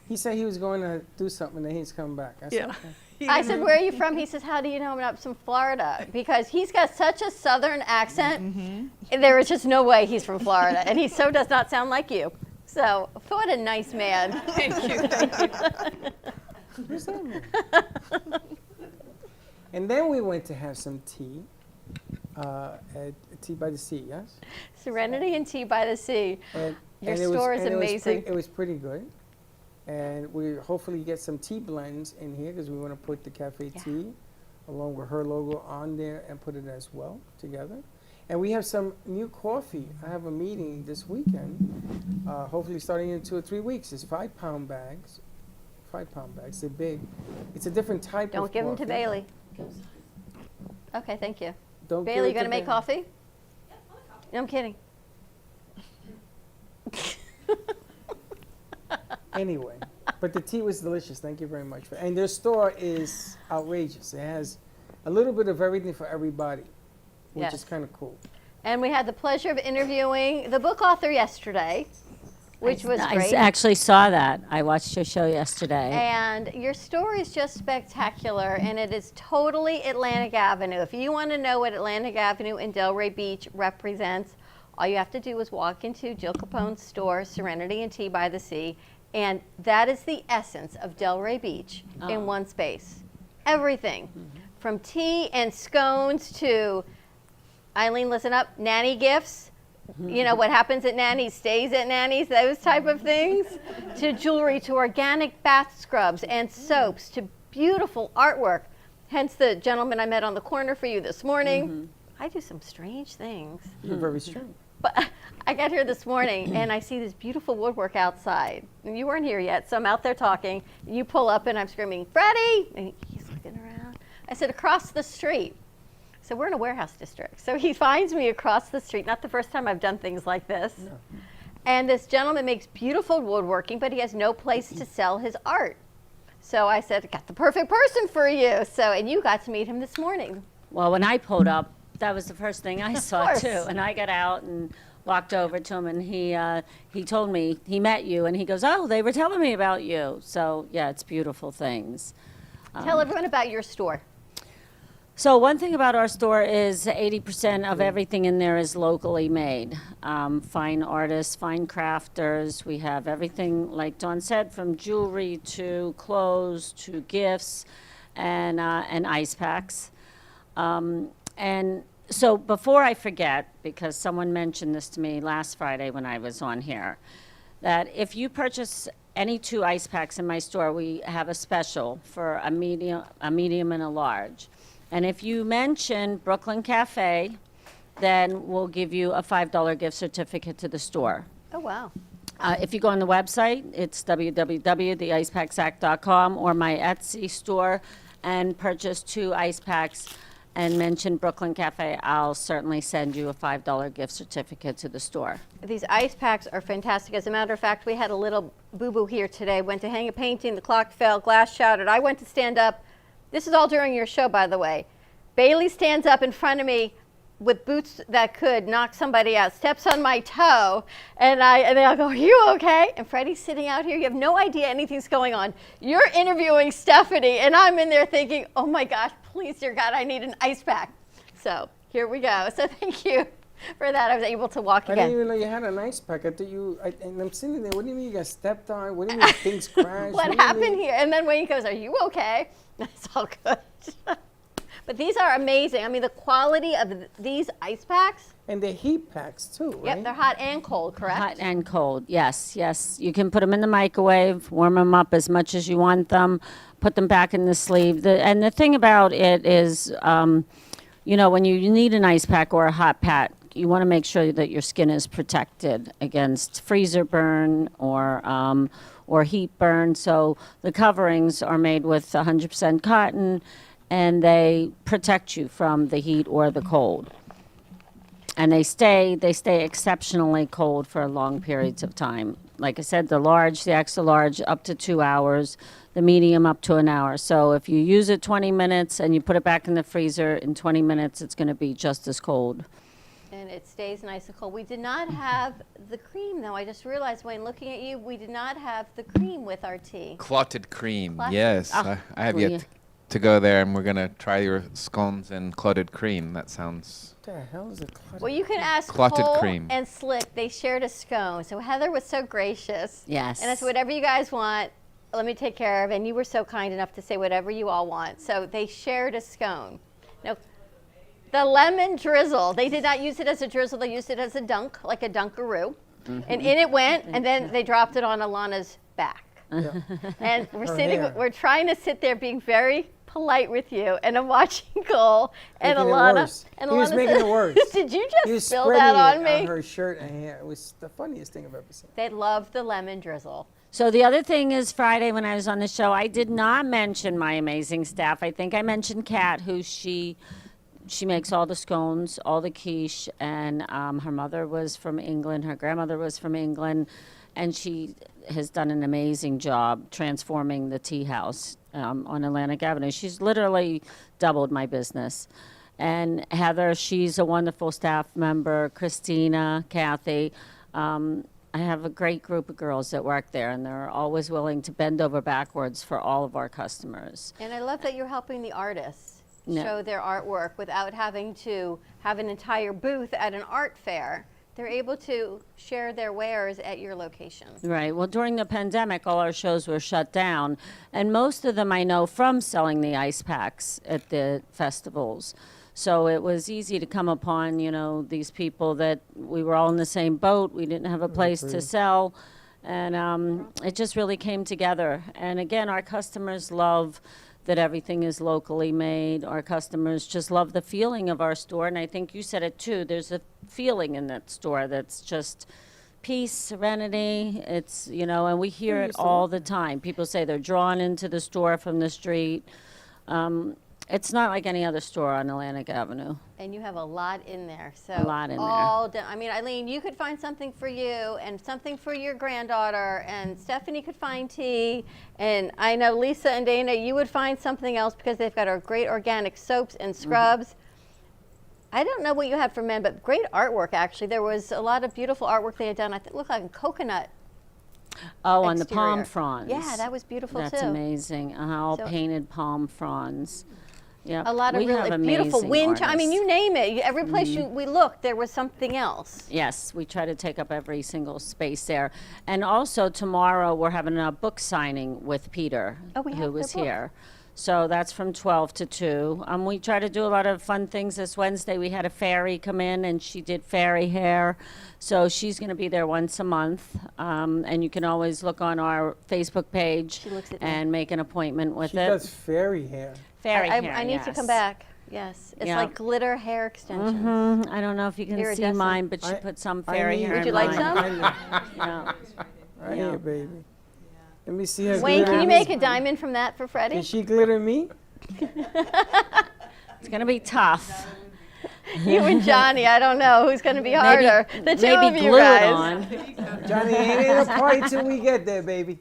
He said he was going to do something, and then he's coming back. I said, Yeah. okay. I said, where are you from? He says, how do you know I'm from Florida? Because he's got such a southern accent. There is just no way he's from Florida. And he so does not sound like you. So, what a nice man. Thank you. Thank you. Who's that man? And then we went to have some tea at Tea by the Sea, yes? Serenity and Tea by the Sea. Your store is amazing. It was pretty good. And we hopefully get some tea blends in here because we want to put the cafe tea along with her logo on there and put it as well together. And we have some new coffee. I have a meeting this weekend, hopefully starting in 2 or 3 weeks. It's 5-pound bags. 5-pound bags. They're big. It's a different type of coffee. Don't give them to Bailey. Okay, thank you. Don't give Bailey, it you going to to make Bailey. coffee? No, I'm kidding. Anyway, but the tea was delicious. Thank you very much. And their store is outrageous. It has a little bit of everything for everybody, which Yes. is kind of cool. And we had the pleasure of interviewing the book author yesterday, which was I great. actually saw that. I watched your show yesterday. And your story is just spectacular, and it is totally Atlantic Avenue. If you want to know what Atlantic Avenue and Delray Beach represents, all you have to do is walk into Jill Capone's store, Serenity and Tea by the Sea, and that is the essence of Delray Beach in one space. Everything, from tea and scones to, Eileen, listen up, nanny gifts. You know, what happens at Nanny's stays at Nanny's, those type of things, to jewelry, to organic bath scrubs and soaps, to beautiful artwork. Hence the gentleman I met on the corner for you this morning. I do some strange things. You're very strange. But I got here this morning and I see this beautiful woodwork outside. And you weren't here yet, so I'm out there talking. You pull up and I'm screaming, Freddie! And he's looking around. I said, across the street. So we're in a warehouse district. So he finds me across the street. Not the first time I've done things like this. No. And this gentleman makes beautiful woodworking, but he has no place to sell his art. So I said, got the perfect person for you. So, and you got to meet him this morning. Well, when I pulled up, that was the first thing I saw course. too. And I got out and walked over to him, and he told me he met you, and he goes, "Oh, they were telling me about you." So yeah, it's beautiful things. Tell everyone about your store. So one thing about our store is 80% of everything in there is locally made. Fine artists, fine crafters. We have everything, like Dawn said, from jewelry to clothes to gifts and ice packs. And so before I forget, because someone mentioned this to me last Friday when I was on here, that if you purchase any 2 ice packs in my store, we have a special for a medium and a large. And if you mention Brooklyn Café, then we'll give you a $5 gift certificate to the store. Oh, wow. If you go on the website, it's www.theicepacksack.com or my Etsy store and purchase 2 ice packs and mention Brooklyn Café, I'll certainly send you a $5 gift certificate to the store. These ice packs are fantastic. As a matter of fact, we had a little boo-boo here today. Went to hang a painting, the clock fell, glass shattered. I went to stand up. This is all during your show, by the way. Bailey stands up in front of me. with boots that could knock somebody out, steps on my toe, and they'll go, "Are you okay?" And Freddie's sitting out here. You have no idea anything's going on. You're interviewing Stephanie, and I'm in there thinking, "Oh my gosh, please, dear God, I need an ice pack." So here we go. So thank you for that. I was able to walk I again. didn't even know you had an ice pack. I thought and I'm sitting there. What do you mean you got stepped on? What do you mean things crashed? What happened here? And then Wayne goes, "Are you okay?" That's all good. But these are amazing. I mean, the quality of these ice packs. And they're heat packs too, right? Yep, they're hot and cold, correct? Hot and cold, yes, yes. You can put them in the microwave, warm them up as much as you want them, put them back in the sleeve. And the thing about it is, you know, when you need an ice pack or a hot pack, you want to make sure that your skin is protected against freezer burn or heat burn. So the coverings are made with 100% cotton, and they protect you from the heat or the cold. And they stay exceptionally cold for long periods of time. Like I said, the large, the extra large, up to 2 hours, the medium up to an hour. So if you use it 20 minutes and you put it back in the freezer, in 20 minutes it's going to be just as cold. And it stays nice and cold. We did not have the cream, though. I just realized, Wayne, looking at you, we did not have the cream with our tea. Clotted cream, Clotted. yes. Ah, I have well, yet to go there, and we're going to try your scones and clotted cream. That sounds... What the hell is a clotted? Well, you can ask Clotted Cole cream. and Slick. They shared a scone. So Heather was so gracious. Yes. And I said, whatever you guys want, let me take care of. And you were so kind enough to say whatever you all want. So they shared a scone. Now, the lemon drizzle, they did not use it as a drizzle. They used it as a dunk, like a Dunkaroo. And in it went, and then they dropped it on Alana's back. And we're trying to sit there being very polite with you, and I'm watching Cole and Making it Alana. worse. And He was Alana making said, it worse. "Did you He was just spill that spreading on it me?" her shirt and hair. It was the funniest thing I've ever seen. They love the lemon drizzle. So the other thing is Friday when I was on the show, I did not mention my amazing staff. I think I mentioned Kat, who she makes all the scones, all the quiche, and her mother was from England, her grandmother was from England, and she has done an amazing job transforming the tea house on Atlantic Avenue. She's literally doubled my business. And Heather, she's a wonderful staff member. Christina, Kathy. I have a great group of girls that work there, and they're always willing to bend over backwards for all of our customers. And I love that you're helping the artists No. show their artwork without having to have an entire booth at an art fair. They're able to share their wares at your location. Right. Well, during the pandemic, all our shows were shut down, and most of them I know from selling the ice packs at the festivals. So it was easy to come upon, you know, these people that we were all in the same boat. We didn't have a place to sell, and it just really came together. And again, our customers love that everything is locally made. Our customers just love the feeling of our store, and I think you said it too. There's a feeling in that store that's just peace, serenity. It's, you know, and we hear it all the time. People say they're drawn into the store from the street. It's not like any other store on Atlantic Avenue. And you have a lot in there. So A lot in there. I mean, Eileen, you could find something for you and something for your granddaughter, and Stephanie could find tea, and I know Lisa and Dana, you would find something else because they've got our great organic soaps and scrubs. I don't know what you had for men, but great artwork, actually. There was a lot of beautiful artwork they had done. I think it looked like a coconut. Oh, on the exterior. palm fronds. Yeah, that was beautiful That's too. amazing. All So- painted palm fronds. Yeah, A lot of really beautiful wind. I mean, you name it. Every place we looked, there was something else. Yes, we try to take up every single space there. And also tomorrow we're having a book signing with Peter, who was here. So that's from 12 to 2. We try to do a lot of fun things. This Wednesday we had a fairy come in and she did fairy hair. So she's going to be there once a month. And you can always look on our Facebook page and make an appointment with She it. does fairy hair. Fairy hair, I need to come back. Yes, it's Yeah. like glitter hair extensions. I don't know if you can see Iridescent. mine, but she put some fairy hair Would in you like mine. some? Yeah. Right Yeah. here, baby. Let me see her. Wayne, glitter can you me. make a diamond from that for Freddie? Can she glitter me? It's going to be tough. You and Johnny, I don't know who's going to be harder. The two maybe of you glue it guys. on. Johnny, ain't a party till we get there, baby.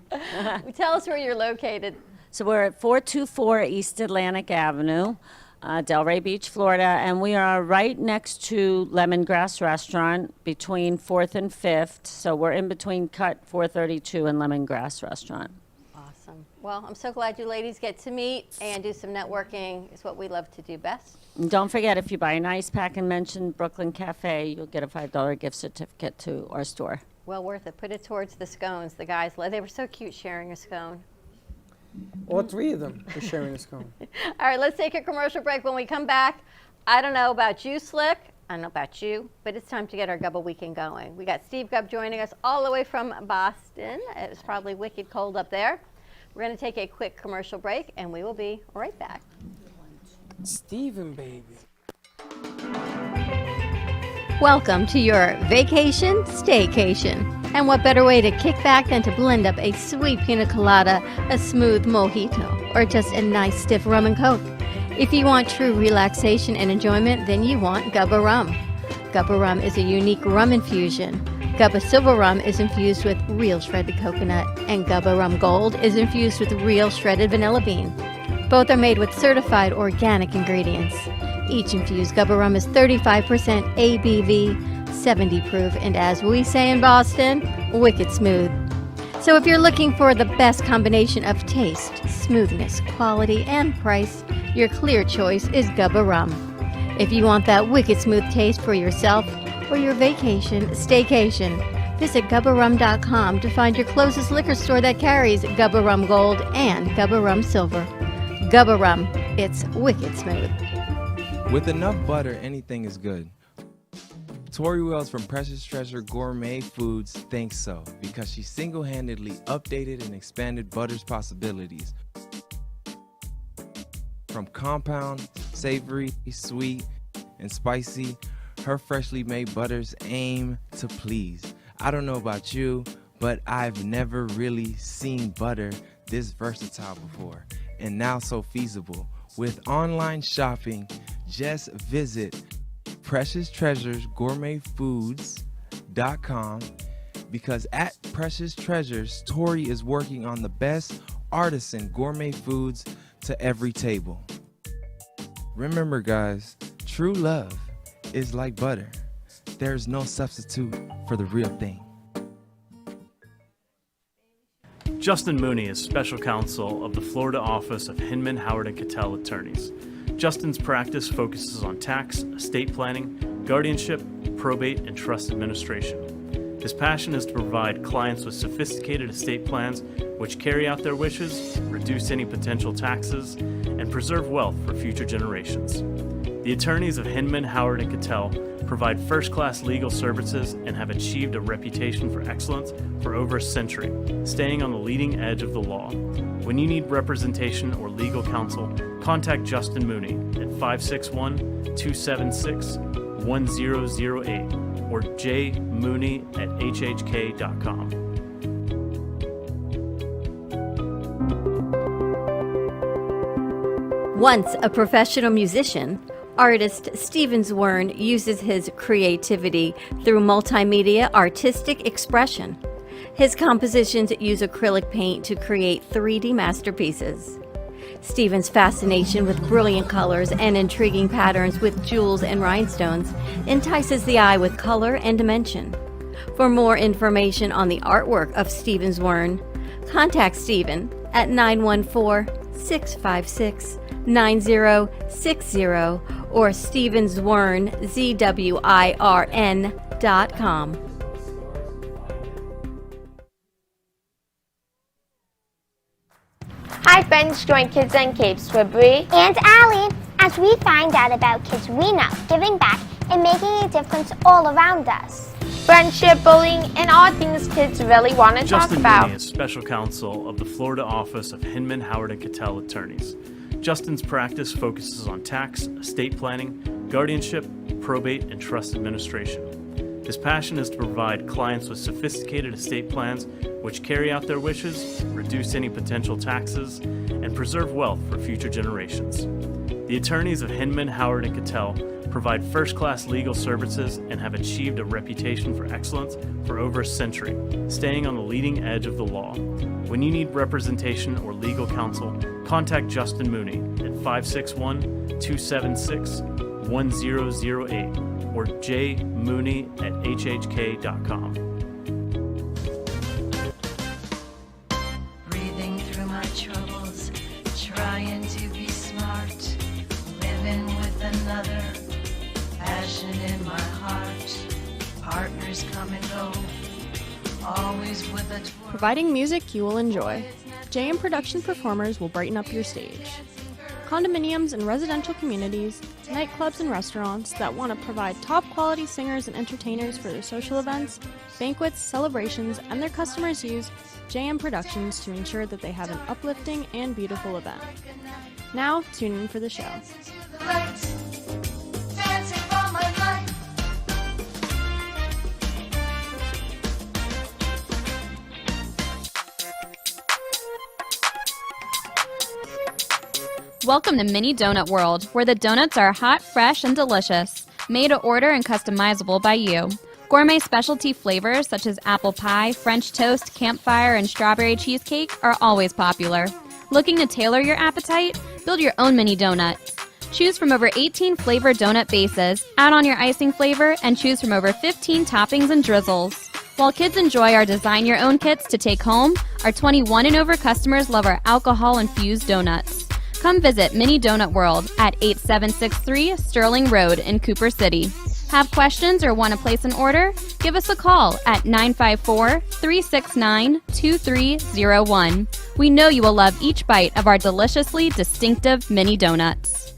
Tell us where you're located. So we're at 424 East Atlantic Avenue. Delray Beach, Florida, and we are right next to Lemongrass Restaurant between 4th and 5th. So we're in between Cut 432 and Lemongrass Restaurant. Awesome. Well, I'm so glad you ladies get to meet and do some networking. It's what we love to do best. And don't forget, if you buy an ice pack and mention Brooklyn Café, you'll get a $5 gift certificate to our store. Well worth it. Put it towards the scones. The guys, they were so cute sharing a scone. All three of them are sharing a scone. All right, let's take a commercial break. When we come back, I don't know about you, Slick. I don't know about you, but it's time to get our Gubba Weekend going. We got Steve Gubb joining us all the way from Boston. It's probably wicked cold up there. We're going to take a quick commercial break, and we will be right back. Steven, baby. Welcome to your vacation staycation. And what better way to kick back than to blend up a sweet pina colada, a smooth mojito, or just a nice stiff rum and coke. If you want true relaxation and enjoyment, then you want Gubba Rum. Gubba Rum is a unique rum infusion. Gubba Silver Rum is infused with real shredded coconut, and Gubba Rum Gold is infused with real shredded vanilla bean. Both are made with certified organic ingredients. Each infused Gubba Rum is 35% ABV, 70 proof, and as we say in Boston, wicked smooth. So if you're looking for the best combination of taste, smoothness, quality, and price, your clear choice is Gubba Rum. If you want that wicked smooth taste for yourself or your vacation staycation, visit GubbaRum.com to find your closest liquor store that carries Gubba Rum Gold and Gubba Rum Silver. Gubba Rum, it's wicked smooth. With enough butter, anything is good. Tori Wells from Precious Treasure Gourmet Foods thinks so because she single-handedly updated and expanded butter's possibilities. From compound, savory, sweet, and spicy, her freshly made butters aim to please. I don't know about you, but I've never really seen butter this versatile before, and now so feasible. With online shopping, just visit PreciousTreasuresGourmetFoods.com because at Precious Treasures, Tori is working on the best artisan gourmet foods to every table. Remember, guys, true love is like butter. There's no substitute for the real thing. Justin Mooney is special counsel of the Florida office of Hinman, Howard & Cattell Attorneys. Justin's practice focuses on tax, estate planning, guardianship, probate, and trust administration. His passion is to provide clients with sophisticated estate plans which carry out their wishes, reduce any potential taxes, and preserve wealth for future generations. The attorneys of Hinman, Howard & Cattell provide first-class legal services and have achieved a reputation for excellence for over a century, staying on the leading edge of the law. When you need representation or legal counsel, contact Justin Mooney at 561-276-1008 or jmooney@hhk.com. Once a professional musician, artist Steven Zwern uses his creativity through multimedia artistic expression. His compositions use acrylic paint to create 3D masterpieces. Steven's fascination with brilliant colors and intriguing patterns with jewels and rhinestones entices the eye with color and dimension. For more information on the artwork of Steven Zwern, contact Steven at 914-656-9060 or StevensWern.com. Hi friends, join Kids and Capes with Bree and Allie as we find out about kids we know giving back and making a difference all around us. Friendship, bullying, and all things kids really want to talk about. Justin Mooney is special counsel of the Florida office of Hinman, Howard & Cattell Attorneys. Justin's practice focuses on tax, estate planning, guardianship, probate, and trust administration. His passion is to provide clients with sophisticated estate plans which carry out their wishes, reduce any potential taxes, and preserve wealth for future generations. The attorneys of Hinman, Howard & Cattell provide first-class legal services and have achieved a reputation for excellence for over a century, staying on the leading edge of the law. When you need representation or legal counsel, contact Justin Mooney at 561-276-1008 or jmooney@hhk.com. Breathing through my troubles, trying to be smart, living with another, passion in my heart, partners come and go, always with a twirl. Providing music you will enjoy. JM Production performers will brighten up your stage. Condominiums and residential communities, nightclubs and restaurants that want to provide top quality singers and entertainers for their social events, banquets, celebrations, and their customers use JM Productions to ensure that they have an uplifting and beautiful event. Now, tune in for the show. Welcome to Mini Donut World, where the donuts are hot, fresh, and delicious, made to order and customizable by you. Gourmet specialty flavors such as apple pie, French toast, campfire, and strawberry cheesecake are always popular. Looking to tailor your appetite? Build your own mini donut. Choose from over 18 flavored donut bases, add on your icing flavor, and choose from over 15 toppings and drizzles. While kids enjoy our design your own kits to take home, our 21 and over customers love our alcohol-infused donuts. Come visit Mini Donut World at 8763 Sterling Road in Cooper City. Have questions or want to place an order? Give us a call at 954-369-2301. We know you will love each bite of our deliciously distinctive mini donuts.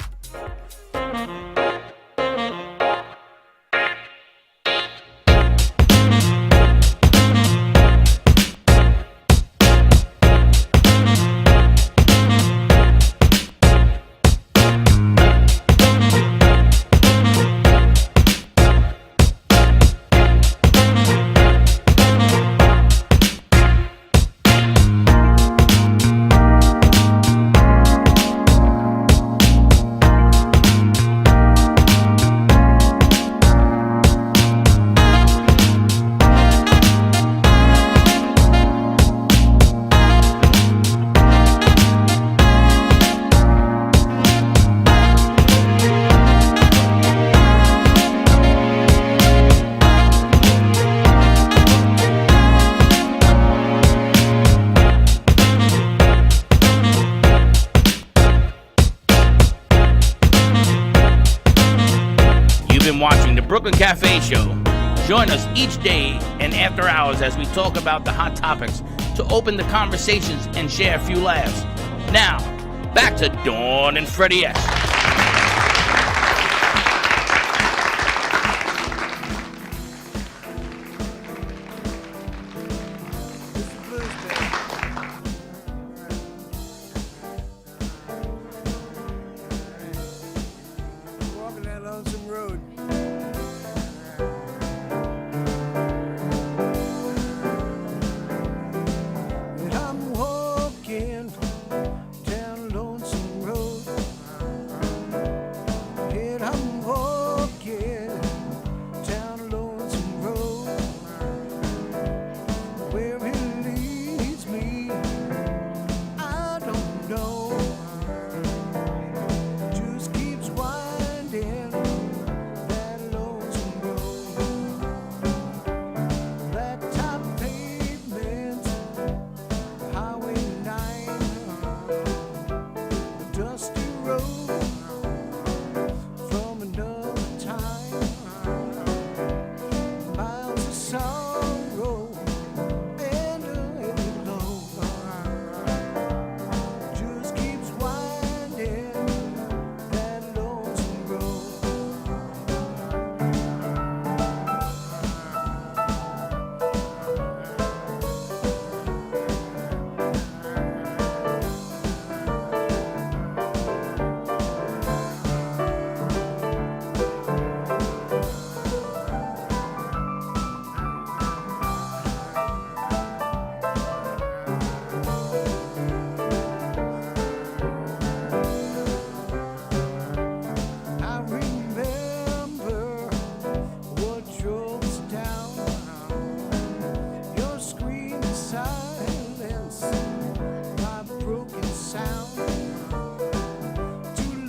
Watching the Brooklyn Café Show. Join us each day and after hours as we talk about the hot topics to open the conversations and share a few laughs. Now, back to Dawn and Freddie S.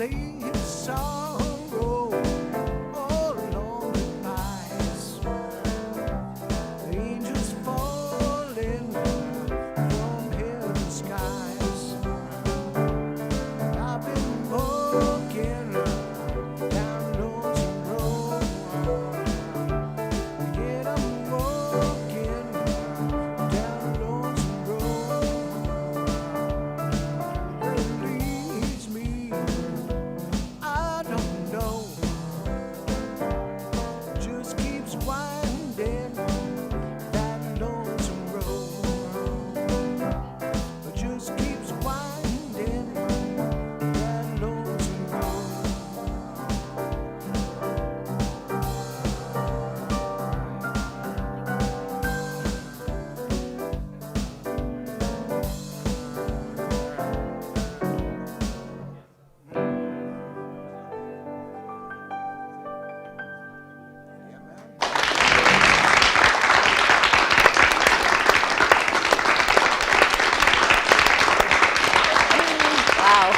play his sorrow all along the nights. Angels falling from heaven's skies. I've been walking down Lonesome Road. Yet I'm walking down Lonesome Road. Where it leads me, I don't know. Just keeps winding that lonesome road. Just keeps winding that lonesome road. Wow.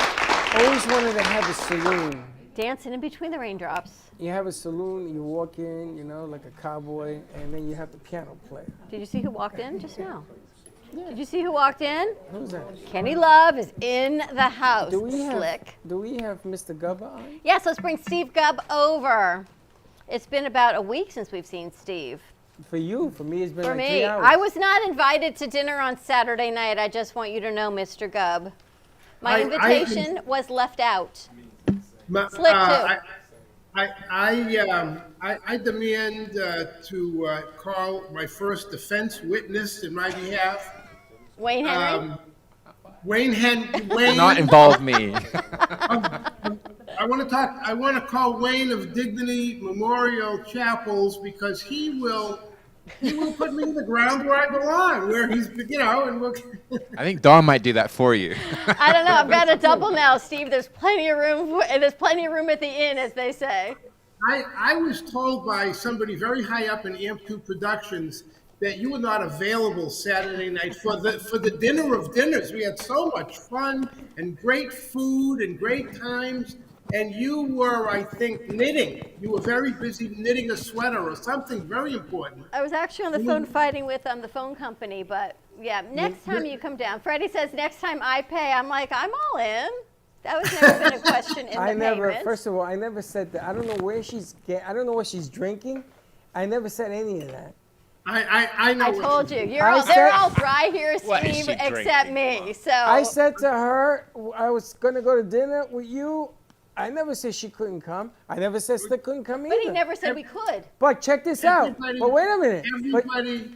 Always wanted to have a saloon. Dancing in between the raindrops. You have a saloon, you walk in, you know, like a cowboy, and then you have the piano player. Did you see who walked in just now? Did you see who walked in? Who's that? Kenny Love is in the house. Do we have Slick. Mr. Gubba on? Yes, let's bring Steve Gubb over. It's been about a week since we've seen Steve. For you, for me, it's been For like me, 3 hours. I was not invited to dinner on Saturday night. I just want you to know, Mr. Gubb. My invitation was left out. Slick, too. I demand to call my first defense witness in my behalf. Wayne Henry? Wayne. Not involve me. I want to call Wayne of Dignity Memorial Chapels because he will put me in the ground where I belong, where he's, and we'll. I think Dawn might do that for you. I don't know. I've got a double now, Steve. There's plenty of room. There's plenty of room at the inn, as they say. I was told by somebody very high up in AMP2 Productions that you were not available Saturday night for the dinner of dinners. We had so much fun and great food and great times. And you were, I think, knitting. You were very busy knitting a sweater or something very important. I was actually on the phone fighting with the phone company, but yeah, next time you come down. Freddie says next time I pay. I'm like, I'm all in. That was never been a question in the payment. First of all, I never said that. I don't know where I don't know what she's drinking. I never said any of that. I know. I told you. I They're said- all dry here, What is Steve, she except me. So I said to her, I was going to go to dinner with you. I never said she couldn't come. I never said Slick couldn't come either. But he never said we could. But check this out. But wait a minute. Everybody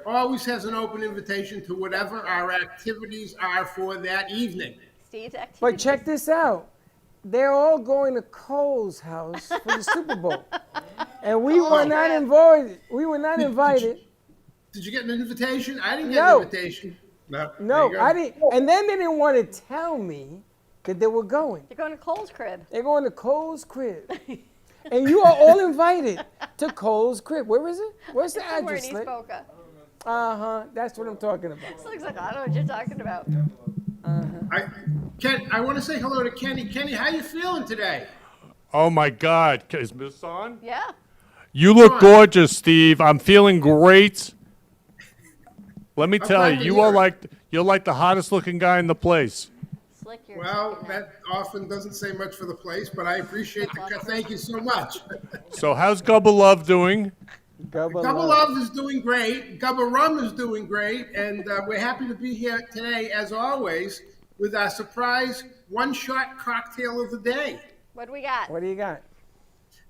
always has an open invitation to whatever our activities are for that evening. Steve's activity. But check this out. They're all going to Cole's house for the Super Bowl. And we were not invited. We were not invited. Did you get an invitation? I didn't get No. an invitation. No. There No, you go. I didn't. And then they didn't want to tell me that they were going. They're going to Cole's crib. They're going to Cole's crib. And you are all invited to Cole's crib. Where is it? Where's the Somewhere in address, East Slick? Boca. Uh-huh. That's what I'm talking about. Slick's like, I don't know what you're talking about. I want to say hello to Kenny. Kenny, how you feeling today? Oh my God. Is this on? Yeah. You look gorgeous, Steve. I'm feeling great. Let me tell glad you, to you're like the hottest looking guy in the place. Well, that often doesn't say much for the place, but I appreciate thank you so much. So how's Gubba Love doing? Gubba Love is doing great. Gubba Rum is doing great. And we're happy to be here today, as always, with our surprise one-shot cocktail of the day. What do we got? What do you got?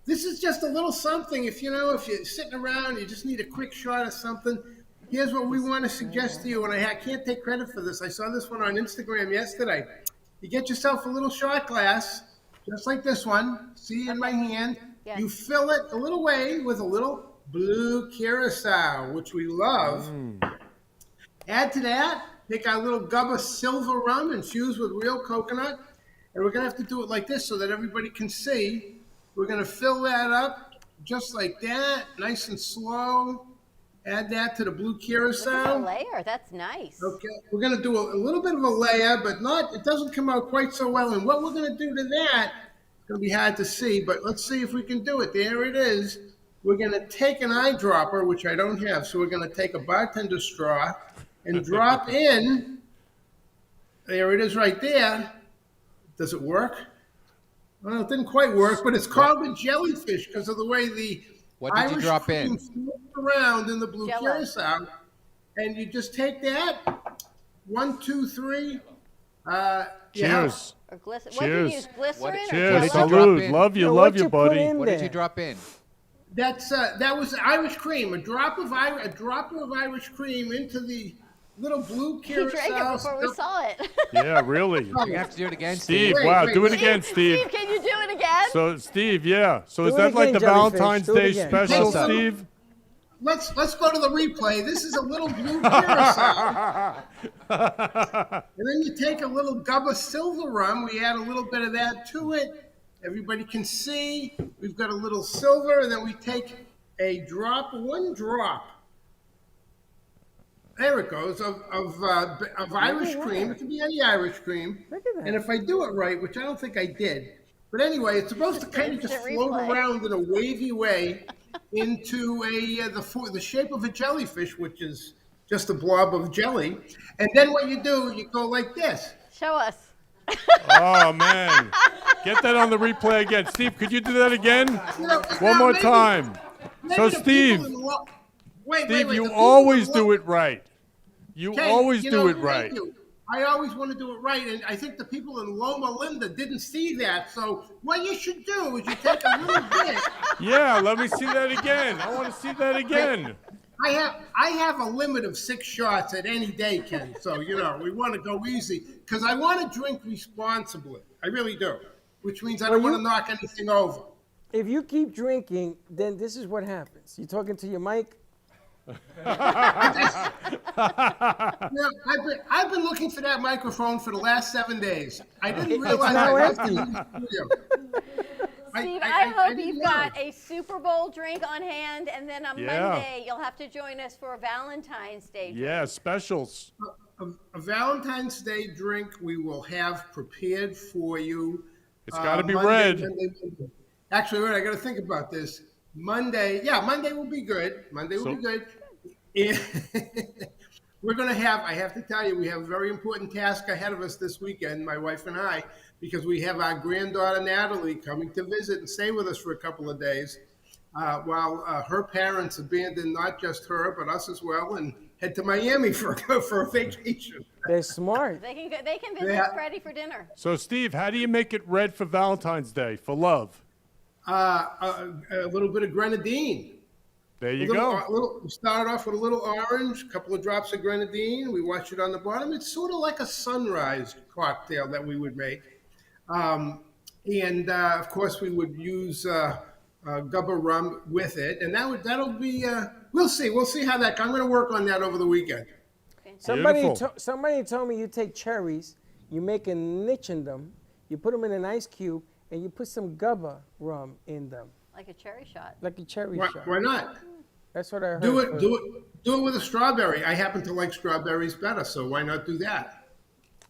This is just a little something. If you're sitting around, you just need a quick shot of something. Here's what we want to suggest to you, and I can't take credit for this. I saw this one on Instagram yesterday. You get yourself a little shot glass, just like this one. See in my hand. Yes. You fill it a little way with a little blue curacao, which we love. Add to that, take our little Gubba silver rum infused with real coconut. And we're going to have to do it like this so that everybody can see. We're going to fill that up just like that, nice and slow. Add that to the blue Look at curacao. the layer. That's nice. Okay, we're gonna do a little bit of a layer, but it doesn't come out quite so well. And what we're gonna do to that, it's gonna be hard to see, but let's see if we can do it. There it is. We're gonna take an eyedropper, which I don't have, so we're gonna take a bartender straw and drop in. There it is right there. Does it work? Well, it didn't quite work, but it's called a jellyfish because of the way the What did you Irish drop cream in? floats around in the blue Jell-O. curacao. And you just take that, 1, 2, 3. Cheers. Or what do you Cheers. use? Glycerin or Cheers. Jell-O? Salud. Love you, Now, love what'd you, you put buddy. in What did there? you drop in? That was Irish cream. A dropper of Irish cream into the little blue He drank it curacao. before we saw it. Yeah, really. You have to do it again, Steve, Wait, wow, wait, do it wait. again, Steve. Steve, can you do it again? So, Steve, yeah. So Do is it that like again, the Jellyfish. Valentine's Do it Day again. special, Close up. Steve? Let's go to the replay. This is a little blue curacao. And then you take a little gub of silver rum. We add a little bit of that to it. Everybody can see. We've got a little silver, and then we take a drop, one drop. There it goes, of Irish cream. It can be any Irish cream. Look at that. And if I do it right, which I don't think I did, but anyway, it's supposed to kind of just Instant float replay. around in a wavy way into the shape of a jellyfish, which is just a blob of jelly. And then what you do, you go like this. Show us. Oh, man. Get that on the replay again. Steve, could you do that again? One Now, more maybe- time. maybe So, the Steve, people in lo- wait, Steve, wait, you the people always in do lo- it right. You Okay, always you do know, it thank right. you. I always want to do it right, and I think the people in Loma Linda didn't see that. So what you should do is you take a little bit. Yeah, let me see that again. I want to see that again. I have a limit of 6 shots at any day, Ken. So we want to go easy because I want to drink responsibly. I really do, which means I don't want to knock anything over. If you keep drinking, then this is what happens. You talking to your mic? I've been looking for that microphone for the last 7 days. I didn't It's realize now I was empty. in the studio. Steve, I hope didn't you've know. got a Super Bowl drink on hand, and then on Yeah. Monday you'll have to join us for a Valentine's Day drink. Yeah, specials. A Valentine's Day drink we will have prepared for you. It's got to be Monday, red. Monday. Actually, wait, I got to think about this. Monday will be good. Monday will be good. And we're going to have, I have to tell you, we have a very important task ahead of us this weekend, my wife and I, because we have our granddaughter Natalie coming to visit and stay with us for a couple of days while her parents abandon not just her, but us as well, and head to Miami for a vacation. They're smart. They can visit Yeah. Freddie for dinner. So, Steve, how do you make it red for Valentine's Day, for love? A little bit of grenadine. There you go. We started off with a little orange, a couple of drops of grenadine. We watch it on the bottom. It's sort of like a sunrise cocktail that we would make. Of course, we would use gubba rum with it. And that'll be, we'll see. We'll see how that goes. I'm going to work on that over the weekend. Somebody told me you take cherries, you make a niche in them, you put them in an ice cube, and you put some gubba rum in them. Like a cherry shot. Like a cherry Why, shot. why not? That's what I heard. Do it with a strawberry. I happen to like strawberries better, so why not do that?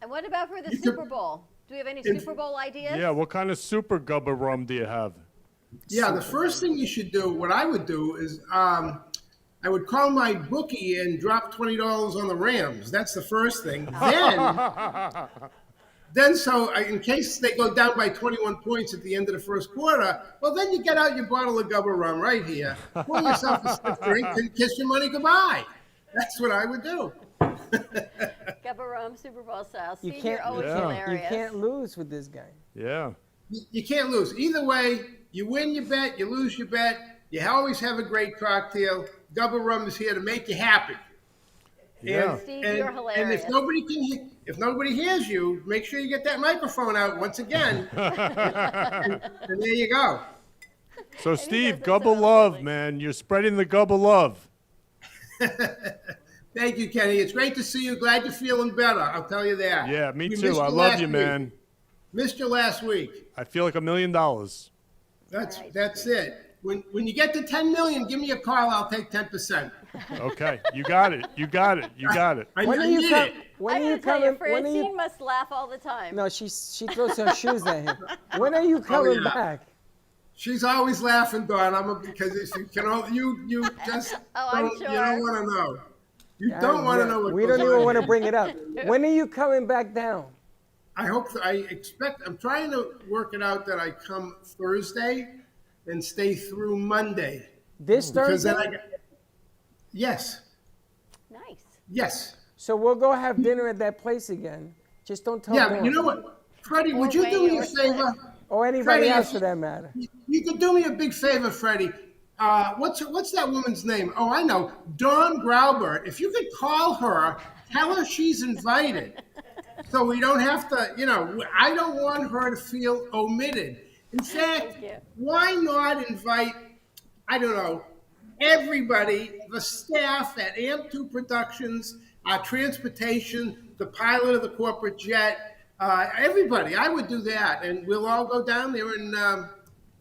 And what about for the Super Bowl? Do we have any Super Bowl ideas? Yeah, what kind of super gubba rum do you have? Yeah, the first thing you should do, what I would do is I would call my bookie and drop $20 on the Rams. That's the first thing. Then in case they go down by 21 points at the end of the first quarter, well, then you get out your bottle of gubba rum right here, pour yourself a stiff drink, and kiss your money goodbye. That's what I would do. Gubba rum, Super Bowl style. Steve, you're always hilarious. You can't lose with this guy. Yeah. You can't lose. Either way, you win your bet, you lose your bet. You always have a great cocktail. Gubba rum is here to make you happy. Yeah. Steve, you're hilarious. And if nobody hears you, make sure you get that microphone out once again. and there you go. So, Steve, gubba love, man. You're spreading the gubba love. Thank you, Kenny. It's great to see you. Glad you're feeling better. I'll tell you that. Yeah, me We too. missed I you love last you, week. man. Missed you last week. I feel like $1 million. That's it. when you get to 10 million, give me a call. I'll take 10%. Okay, you got it. You got it. You got it. I When are need you it. When I are you gotta tell you, coming? When are Francine you? must laugh all the time. No, she throws her shoes at him. When are you coming yeah. back? She's always laughing, Dawn. Because if you can, you just I'm don't, you don't sure. want to know. You Yeah, don't want to know what We goes don't even on want to here. bring it up. When are you coming back down? I'm trying to work it out that I come Thursday and stay through Monday. This Because Thursday? then yes. Nice. Yes. So we'll go have dinner at that place again. Just don't tell Yeah, Dawn. but you know what? Freddie, would you do me a favor? Or anybody Freddie, else if for that matter. You could do me a big favor, Freddie. What's that woman's name? Oh, I know. Dawn Graubert. If you could call her, tell her she's invited. So we don't have to, I don't want her to feel omitted. In fact, why not invite, I don't know, everybody, the staff at AMP2 Productions, transportation, the pilot of the corporate jet, everybody. I would do that, and we'll all go down there and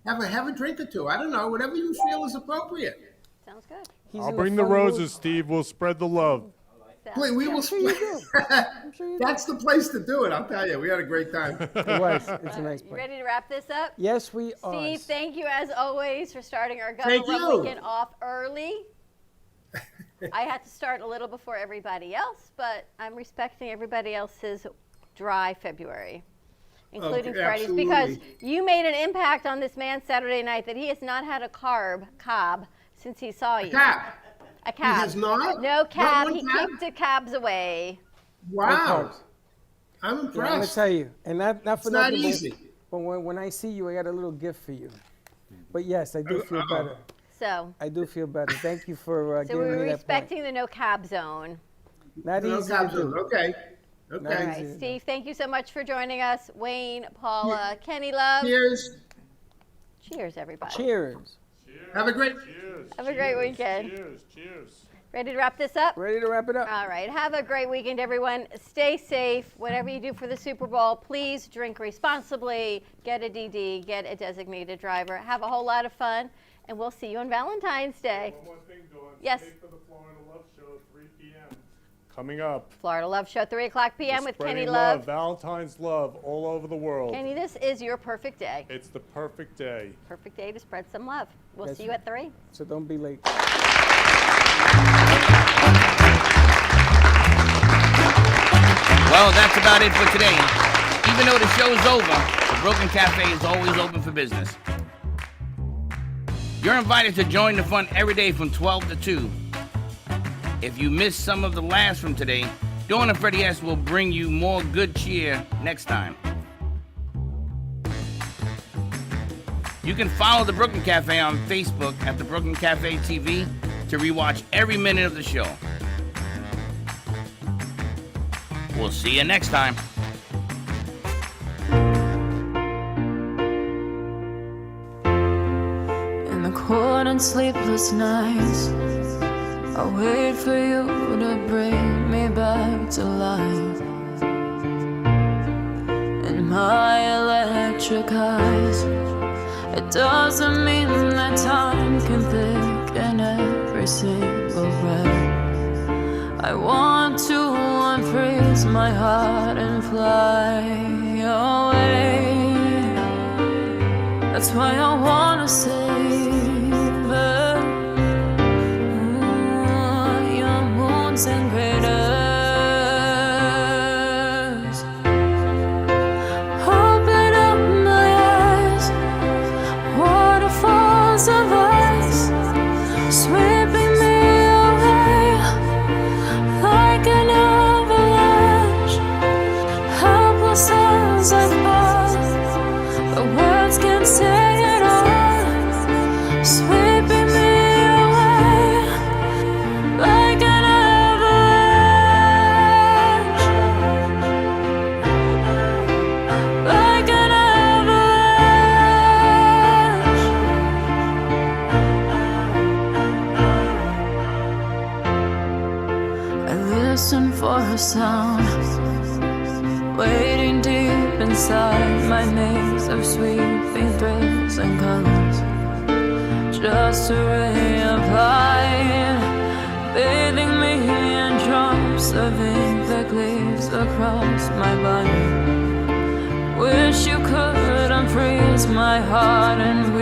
have a drink or two. I don't know, whatever you feel is appropriate. Sounds good. I'll bring the roses, Steve. We'll spread the love. Please, we will. That's the place to do it. I'll tell you, we had a great time. It was. It's a nice You place. ready to wrap this up? Yes, we are. Steve, thank you as always for starting our Thank Government you. Weekend off early. I had to start a little before everybody else, but I'm respecting everybody else's dry February, including Freddie's, because you made an impact on this man Saturday night that he has not had a cob since he saw you. A cab. He has not? No cab. Not He one cab? kicked the cabs away. Wow. I'm Yeah, I'm gonna impressed. tell you, and not for It's not nothing, easy. but when I see you, I got a little gift for you. But yes, I do feel better. So I do feel better. Thank you for so giving we're me that point. respecting the no cab zone. Not No easy cab to do. zone. Okay. All Okay. right, Steve, thank you so much for joining us. Wayne, Paula, Kenny Love. Cheers. Cheers, everybody. Cheers. Have a great. Have a great weekend. Cheers. Ready to wrap this up? Ready to wrap it up. All right. Have a great weekend, everyone. Stay safe. Whatever you do for the Super Bowl, please drink responsibly. Get a DD. Get a designated driver. Have a whole lot of fun. And we'll see you on Valentine's Day. One more thing, Dawn. Yes. Stay for the Florida Love Show at 3 p.m. Coming up. Florida Love Show, 3 o'clock p.m. We're with Kenny spreading Love. Valentine's love all over the world. Kenny, this is your perfect day. It's the perfect day. Perfect day to spread some love. We'll That's see you at 3. So don't be late. Well, that's about it for today. Even though the show's over, the Brooklyn Cafe is always open for business. You're invited to join the fun every day from 12 to 2. If you missed some of the laughs from today, Dawn and Freddie S. will bring you more good cheer next time. You can follow the Brooklyn Cafe on Facebook at the Brooklyn Cafe TV to rewatch every minute of the show. We'll see you next time. In the cold and sleepless nights, I wait for you to bring me back to life. In my electric eyes, it doesn't mean that time can thicken every single breath. I want to unfreeze my heart and fly away. That's why I wanna save it. Your moons and craters. Open up my eyes, waterfalls of ice, sweeping me away like an avalanche. Helpless as I fall, the words can't say it all, sweeping me away like an avalanche, like an avalanche. I listen for a sound, waiting deep inside my maze of sweeping thrills and colors. just a ray of light, bathing me in drops of ink that gleams across my body. Wish you could unfreeze my heart and